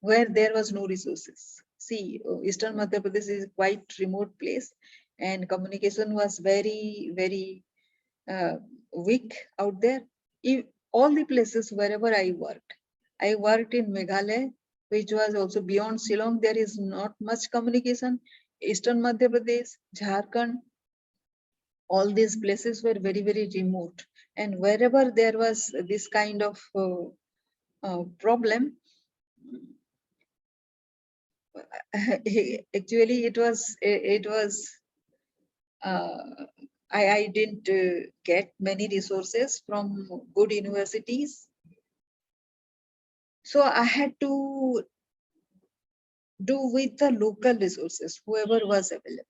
where there was no resources. See, Eastern Madhya Pradesh is quite remote place, and communication was very, very weak out there. All the places wherever I worked in Meghalaya, which was also beyond Shillong. There is not much communication. Eastern Madhya Pradesh, Jharkhand, all these places were very, very remote. And wherever there was this kind of problem, actually it was I didn't get many resources from good universities. So I had to do with the local resources, whoever was available.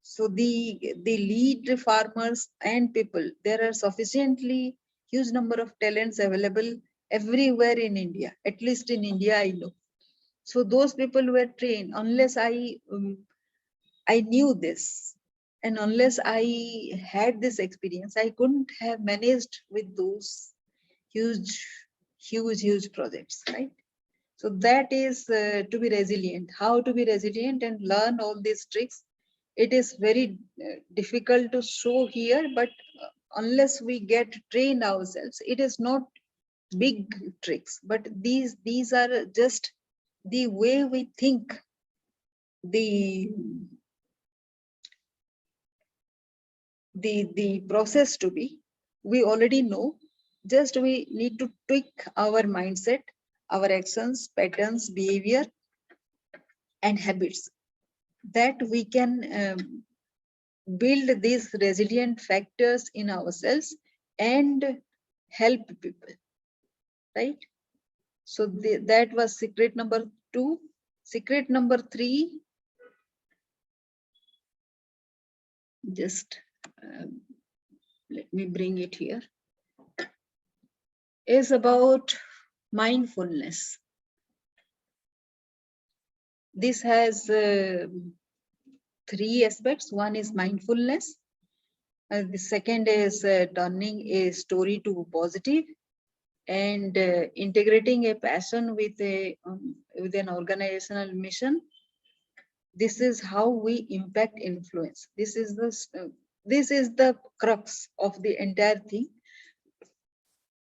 So the lead farmers and people, there are sufficiently huge number of talents available everywhere in India, at least in India, I know. So those people were trained. Unless I knew this, and unless I had this experience, I couldn't have managed with those huge, huge projects, right? So that is to be resilient. How to be resilient and learn all these tricks. It is very difficult to show here, but unless we get trained ourselves, it is not big tricks, but these are just the way we think, the the process to be. We already know, just we need to tweak our mindset, our actions, patterns, behavior, and habits, that we can build these resilient factors in ourselves and help people, right? So that was secret number 2. Secret number 3, just let me bring it here, is about mindfulness. This has 3 aspects. One is mindfulness. The second is turning a story to positive, and integrating a passion with with an organizational mission. This is how we impact influence. This is the crux of the entire thing.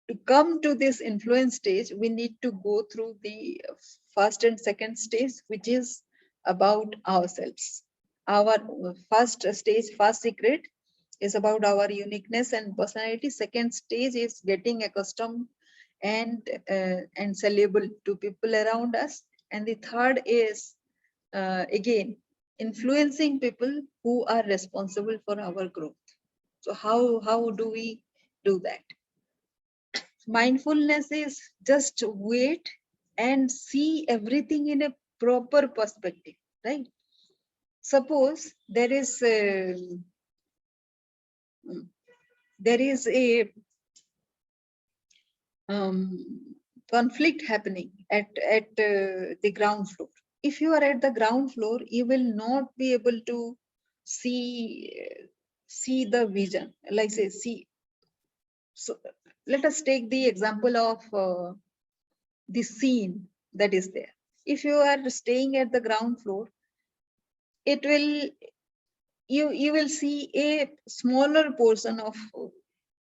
To come to this influence stage, we need to go through the first and second stage, which is about ourselves. Our first stage, first secret, is about our uniqueness and personality. Second stage is getting accustomed and soluble to people around us. And the third is again influencing people who are responsible for our growth. So how do we do that? Mindfulness is just wait and see everything in a proper perspective, right? Suppose there is a conflict happening at the ground floor. If you are at the ground floor, you will not be able to see the vision, like say see. So let us take the example of the scene that is there. If you are staying at the ground floor, it will you will see a smaller portion of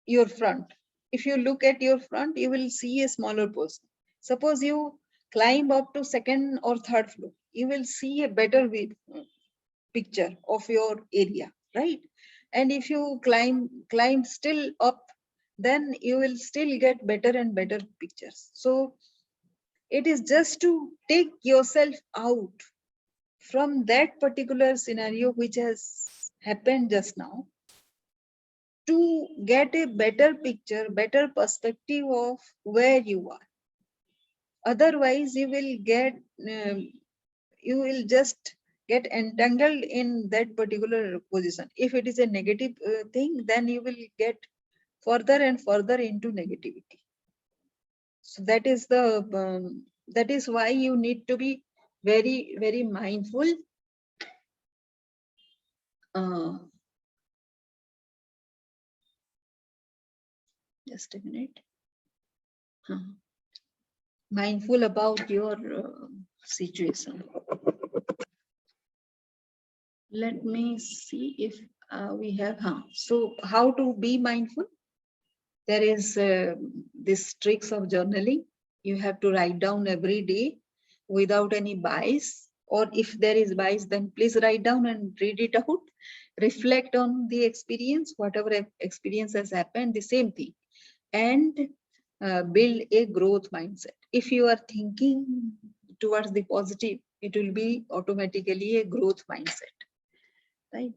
your front. If you look at your front, you will see a smaller portion. Suppose you climb up to second or third floor, you will see a better picture of your area, right? And if you climb still up, then you will still get better and better pictures. So it is just to take yourself out from that particular scenario which has happened just now, to get a better picture, better perspective of where you are. Otherwise, you will just get entangled in that particular position. If it is a negative thing, then you will get further and further into negativity. So that is why you need to be very, very mindful. Just a minute. Mindful about your situation. Let me see if we have. So how to be mindful? There is this tricks of journaling. You have to write down every day without any bias, or if there is bias, then please write down and read it out. Reflect on the experience, whatever experience has happened, the same thing, and build a growth mindset. If you are thinking towards the positive, it will be automatically a growth mindset, right?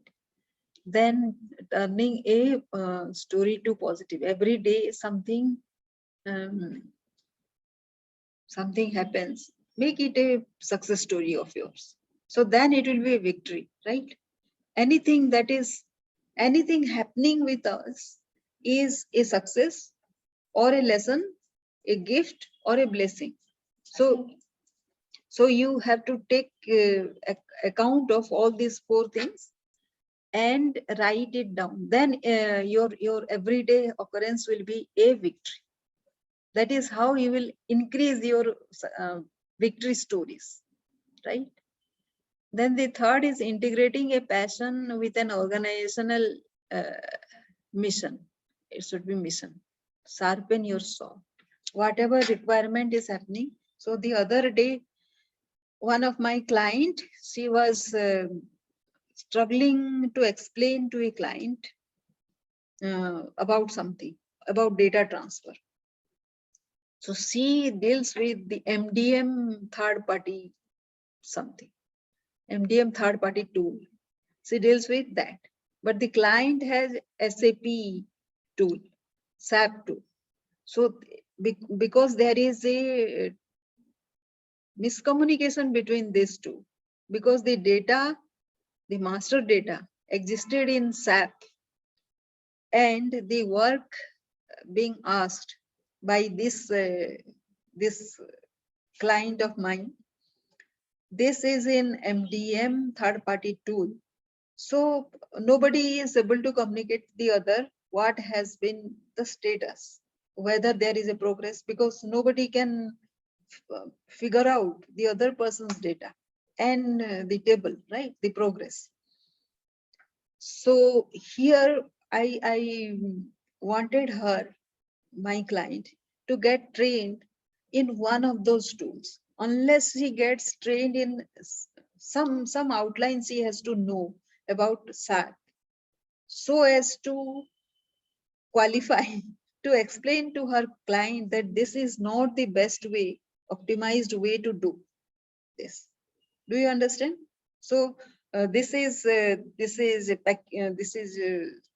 Then turning a story to positive. Every day something happens, make it a success story of yours. So then it will be a victory, right? Anything happening with us is a success or a lesson, a gift or a blessing. So you have to take account of all these four things and write it down. Then your everyday occurrence will be a victory. That is how you will increase your victory stories, right? Then the third is integrating a passion with an organizational mission. It should be mission. Sharpen your saw. Whatever requirement is happening. So the other day, one of my client, she was struggling to explain to a client about something, about data transfer. So she deals with the MDM third party something, MDM third party tool. She deals with that. But the client has SAP tool, SAP tool. So because there is a miscommunication between these two, because the data, the master data existed in SAP, and the work being asked by this client of mine, this is in MDM third party tool. So nobody is able to communicate the other what has been the status, whether there is a progress, because nobody can figure out the other person's data and the table, right? The progress. So here I wanted her, my client, to get trained in one of those tools. Unless she gets trained in some outlines, she has to know about SAP. so as to qualify to explain to her client that this is not the best way, optimized way to do this. Do you understand? So this is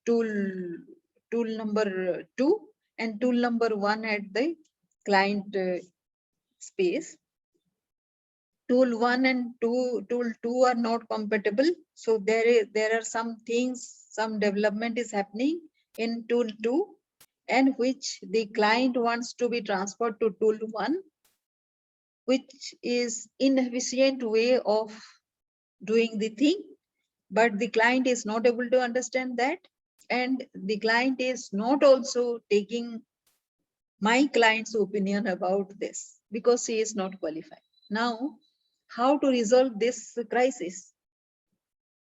tool number 2 and tool number 1 at the client space. Tool 1 and tool 2 are not compatible. So there are some things, some development is happening in tool 2 and which the client wants to be transferred to tool 1, which is inefficient way of doing the thing, but the client is not able to understand that, and the client is not also taking my client's opinion about this because he is not qualified. Now, how to resolve this crisis?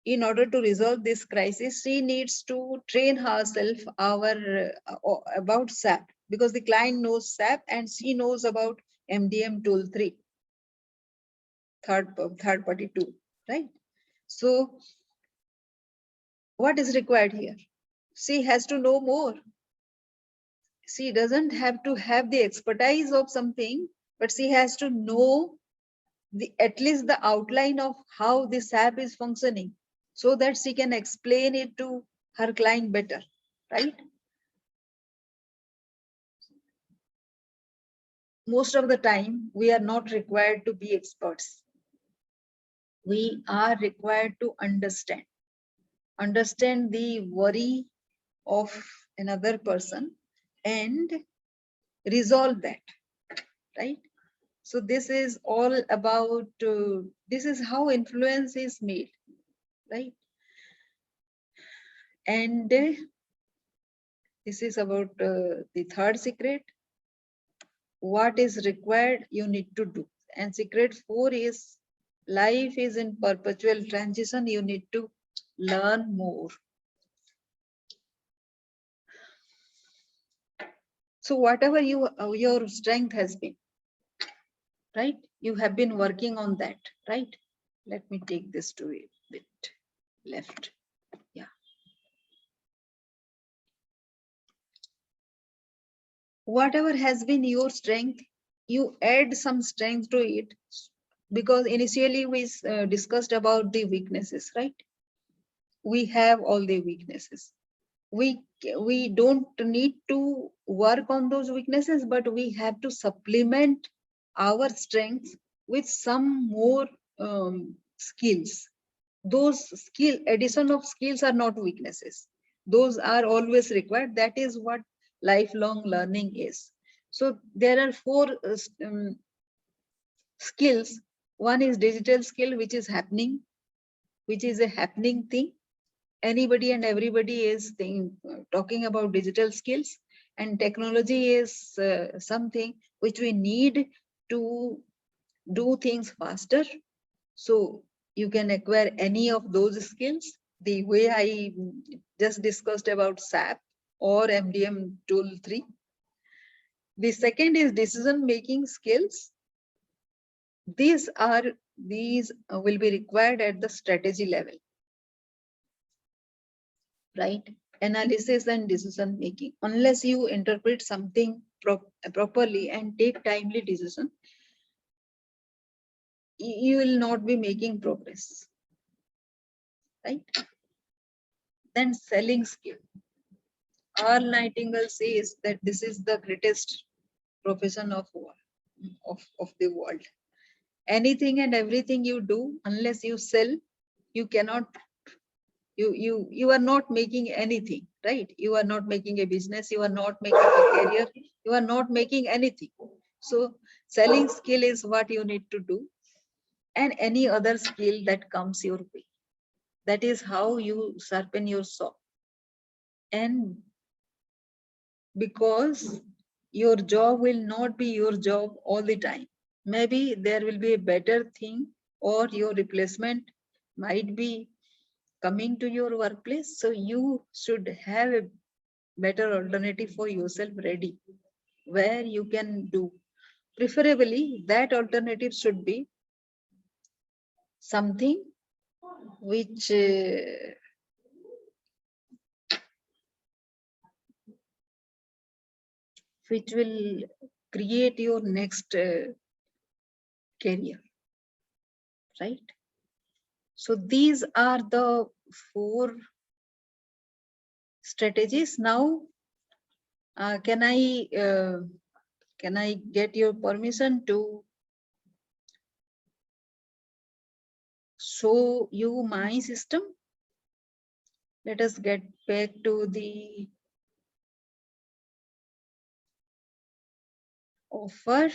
In order to resolve this crisis, she needs to train herself about SAP, because the client knows SAP and she knows about MDM tool 3, third party tool, right? So what is required here? She has to know more. She doesn't have to have the expertise of something, but she has to know at least the outline of how this app is functioning, so that she can explain it to her client better, right? Most of the time, we are not required to be experts. We are required to understand the worry of another person and resolve that, right? So this is all about, this is how influence is made, right? And this is about the third secret. What is required, you need to do. And secret 4 is life is in perpetual transition. You need to learn more. So whatever your strength has been, right? You have been working on that, right? Let me take this to a bit left. Yeah. Whatever has been your strength, you add some strength to it, because initially we discussed about the weaknesses, right? We have all the weaknesses. We don't need to work on those weaknesses, but we have to supplement our strengths with some more skills. Those addition of skills are not weaknesses. Those are always required. That is what lifelong learning is. So there are 4 skills. One is digital skill, which is happening, which is a happening thing. Anybody and everybody is talking about digital skills, and technology is something which we need to do things faster. So you can acquire any of those skills the way I just discussed about SAP or MDM tool 3. The second is decision making skills. These will be required at the strategy level, right? Analysis and decision making. Unless you interpret something properly and take timely decision, you will not be making progress, right? Then selling skill. Earl Nightingale says that this is the greatest profession of the world. Anything and everything you do, unless you sell, you cannot, you are not making anything, right? You are not making a business, you are not making a career, you are not making anything. So selling skill is what you need to do, and any other skill that comes your way. That is how you sharpen your saw. And because your job will not be your job all the time. Maybe there will be a better thing, or your replacement might be coming to your workplace. So you should have a better alternative for yourself ready, where you can do. Preferably, that alternative should be something which which will create your next career, right? So these are the 4 strategies. Now, can I get your permission to show you my system? Let us get back to the offer.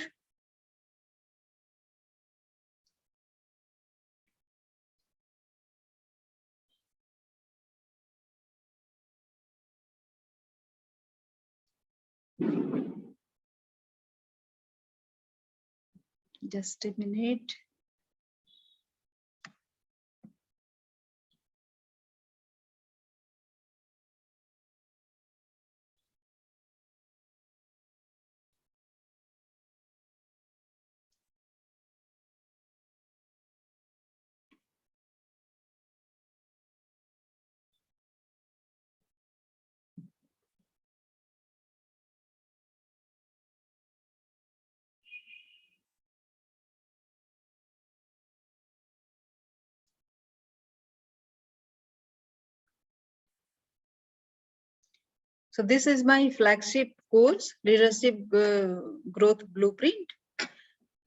Just a minute. So this is my flagship course, Leadership Growth Blueprint,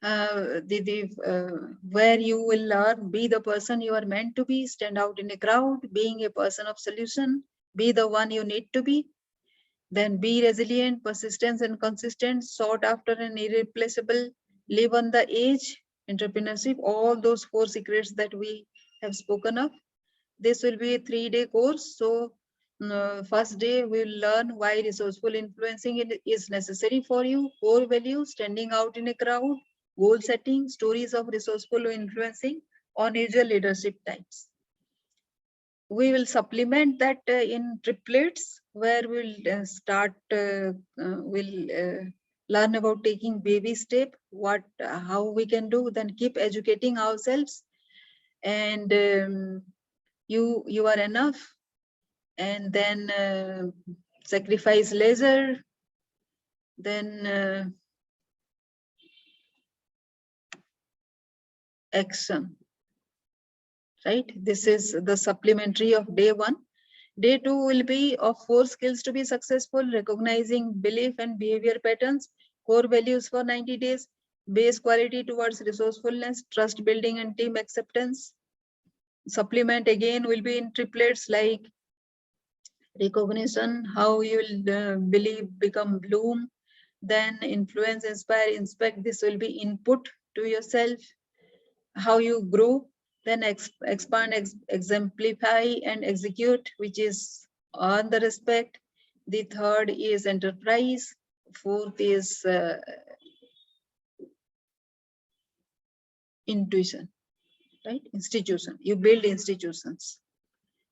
where you will learn, be the person you are meant to be, stand out in a crowd, being a person of solution, be the one you need to be, then be resilient, persistent and consistent, sought after and irreplaceable, live on the edge, entrepreneurship, all those 4 secrets that we have spoken of. This will be a 3-day course. So first day we'll learn why resourceful influencing is necessary for you, core values, standing out in a crowd, goal setting, stories of resourceful influencing, unusual leadership types. We will supplement that in triplets, where we'll learn about taking baby step, how we can do, then keep educating ourselves, and you are enough, and then sacrifice leisure, then action, right? This is the supplementary of day 1. Day 2 will be of 4 skills to be successful: recognizing belief and behavior patterns, core values for 90 days, base quality towards resourcefulness, trust building and team acceptance. Supplement again will be in triplets, like recognition, how you will believe become bloom, then influence, inspire, inspect. This will be input to yourself, how you grow, then expand, exemplify and execute, which is on the respect. The third is enterprise. Fourth is intuition, right? Institution. You build institutions.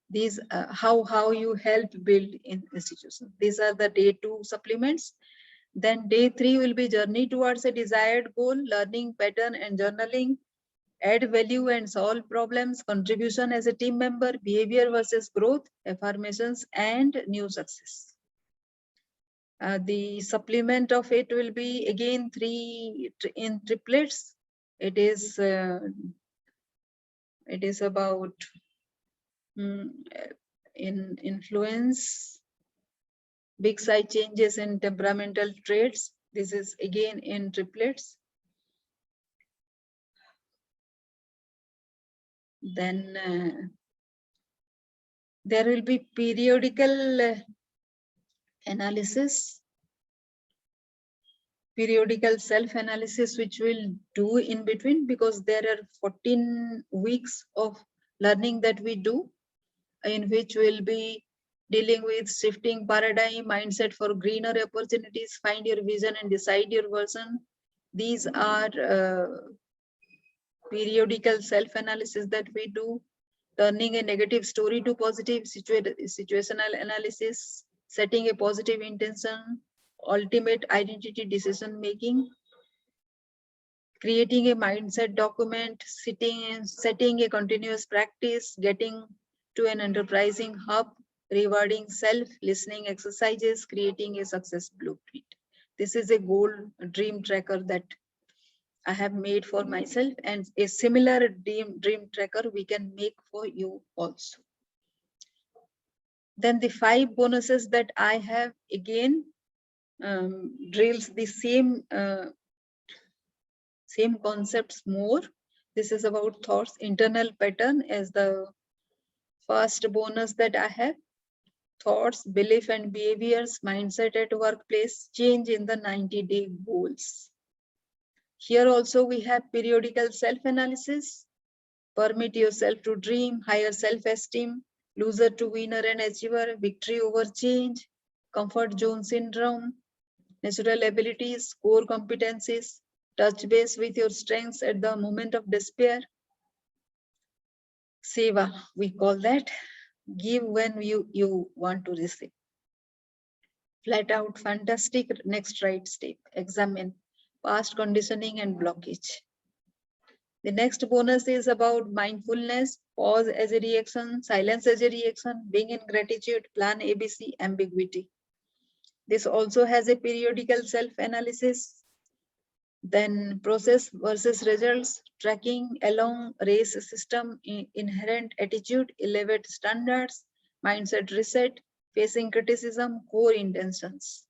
These how you help build institutions. These are the day 2 supplements. Then day 3 will be journey towards a desired goal, learning pattern and journaling, add value and solve problems, contribution as a team member, behavior versus growth, affirmations and new success. The supplement of it will be again 3 in triplets. It is about in influence, big side changes in temperamental traits. This is again in triplets. Then there will be periodical analysis, periodical self-analysis, which we'll do in between, because there are 14 weeks of learning that we do, in which we'll be dealing with shifting paradigm, mindset for greener opportunities, find your vision and decide your version. These are periodical self-analysis that we do, turning a negative story to positive, situational analysis, setting a positive intention, ultimate identity decision making, creating a mindset document, setting a continuous practice, getting to an enterprising hub, rewarding self, listening exercises, creating a success blueprint. This is a goal dream tracker that I have made for myself, and a similar dream tracker we can make for you also. Then the 5 bonuses that I have again drills the same concepts more. This is about thoughts, internal pattern as the first bonus that I have. Thoughts, belief and behaviors, mindset at workplace, change in the 90-day goals. Here also we have periodical self-analysis, permit yourself to dream, higher self-esteem, loser to winner and achiever, victory over change, comfort zone syndrome, natural abilities, core competencies, touch base with your strengths at the moment of despair. Seva, we call that. Give when you want to receive. Flat out, fantastic next right step. Examine past conditioning and blockage. The next bonus is about mindfulness, pause as a reaction, silence as a reaction, being in gratitude, plan ABC, ambiguity. This also has a periodical self-analysis. Then process versus results, tracking along race system, inherent attitude, elevate standards, mindset reset, facing criticism, core intentions.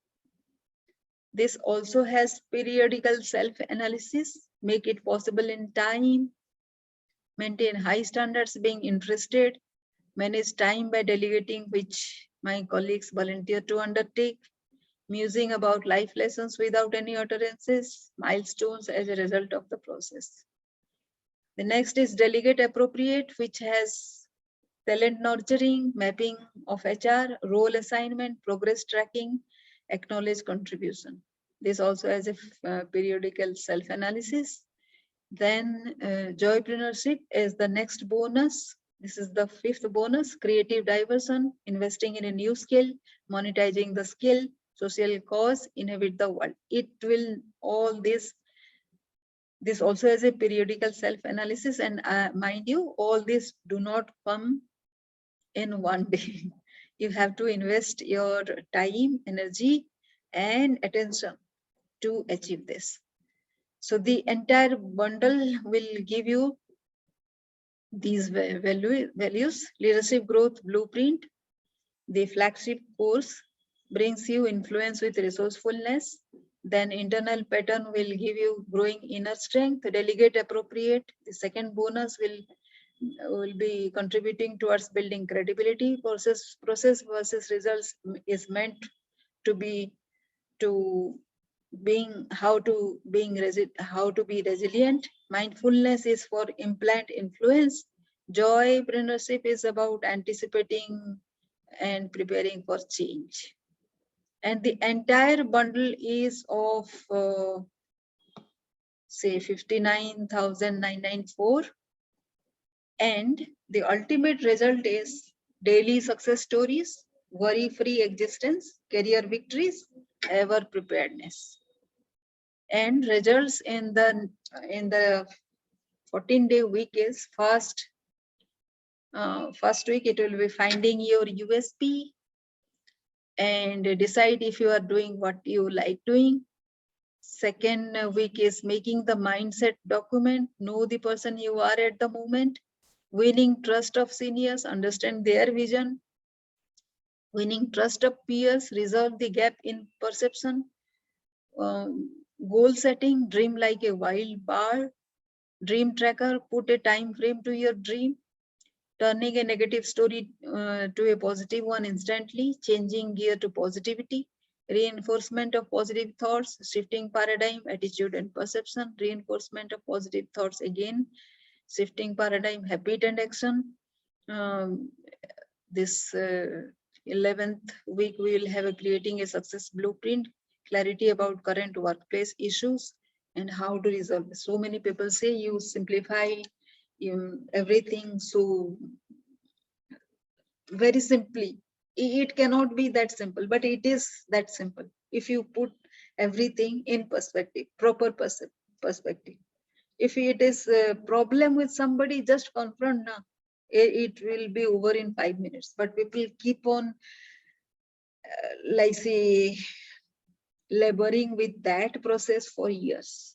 This also has periodical self-analysis, make it possible in time, maintain high standards, being interested, manage time by delegating, which my colleagues volunteer to undertake, musing about life lessons without any utterances, milestones as a result of the process. The next is delegate appropriate, which has talent nurturing, mapping of HR, role assignment, progress tracking, acknowledge contribution. This also has a periodical self-analysis. Then joypreneurship is the next bonus. This is the 5th bonus, creative diversion, investing in a new skill, monetizing the skill, social cause, inhabit the world. It will all this also has a periodical self-analysis, and mind you, all this do not come in one day. You have to invest your time, energy, and attention to achieve this. So the entire bundle will give you these values. Leadership growth blueprint, the flagship course brings you influence with resourcefulness. Then internal pattern will give you growing inner strength. Delegate appropriate, the second bonus will be contributing towards building credibility. Process versus results is meant to be how to be resilient. Mindfulness is for implant influence. Joypreneurship is about anticipating and preparing for change. And the entire bundle is of say 59,994, and the ultimate result is daily success stories, worry-free existence, career victories, ever preparedness. And results in the 14-day week is first week it will be finding your USP and decide if you are doing what you like doing. Second week is making the mindset document, know the person you are at the moment, winning trust of seniors, understand their vision, winning trust of peers, resolve the gap in perception, goal setting, dream like a wild bird, dream tracker, put a time frame to your dream, turning a negative story to a positive one instantly, changing gear to positivity, reinforcement of positive thoughts, shifting paradigm, attitude and perception, reinforcement of positive thoughts again, shifting paradigm, habit and action. This 11th week, we will have a creating a success blueprint, clarity about current workplace issues and how to resolve. So many people say you simplify everything so very simply. It cannot be that simple, but it is that simple if you put everything in perspective, proper perspective. If it is a problem with somebody, just confront now. It will be over in 5 minutes, but people keep on laboring with that process for years.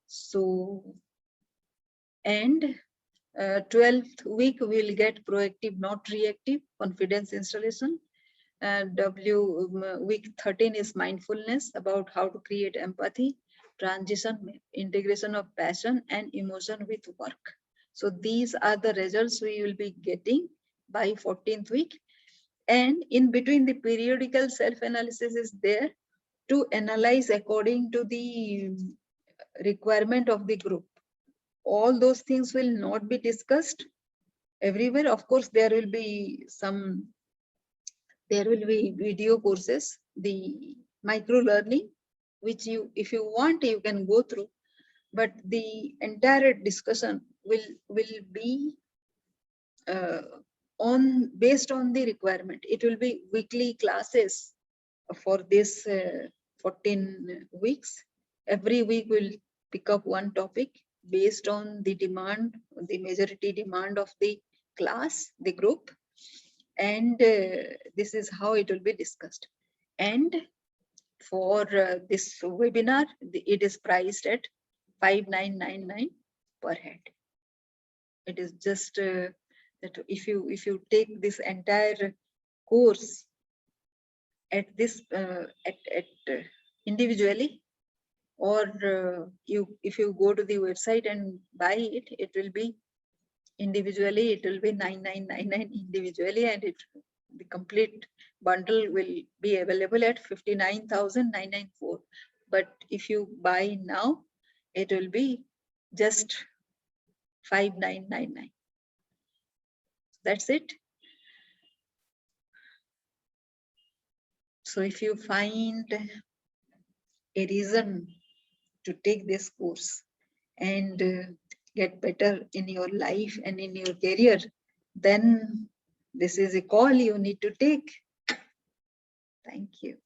So, and 12th week we'll get proactive, not reactive, confidence installation. Week 13 is mindfulness, about how to create empathy, transition, integration of passion and emotion with work. So these are the results we will be getting by 14th week. And in between, the periodical self-analysis is there to analyze according to the requirement of the group. All those things will not be discussed everywhere. Of course, there will be video courses, the micro learning, which you, if you want, you can go through, but the entire discussion will be based on the requirement. It will be weekly classes for this 14 weeks. Every week we'll pick up one topic based on the demand, the majority demand of the class, the group, and this is how it will be discussed. And for this webinar, it is priced at 5999 per head. It is just that if you take this entire course at this individually, or if you go to the website and buy it, it will be individually, it will be 9999 individually, and the complete bundle will be available at 59,994. But if you buy now, it will be just 5999. That's it. So if you find a reason to take this course and get better in your life and in your career, then this is a call you need to take. Thank you.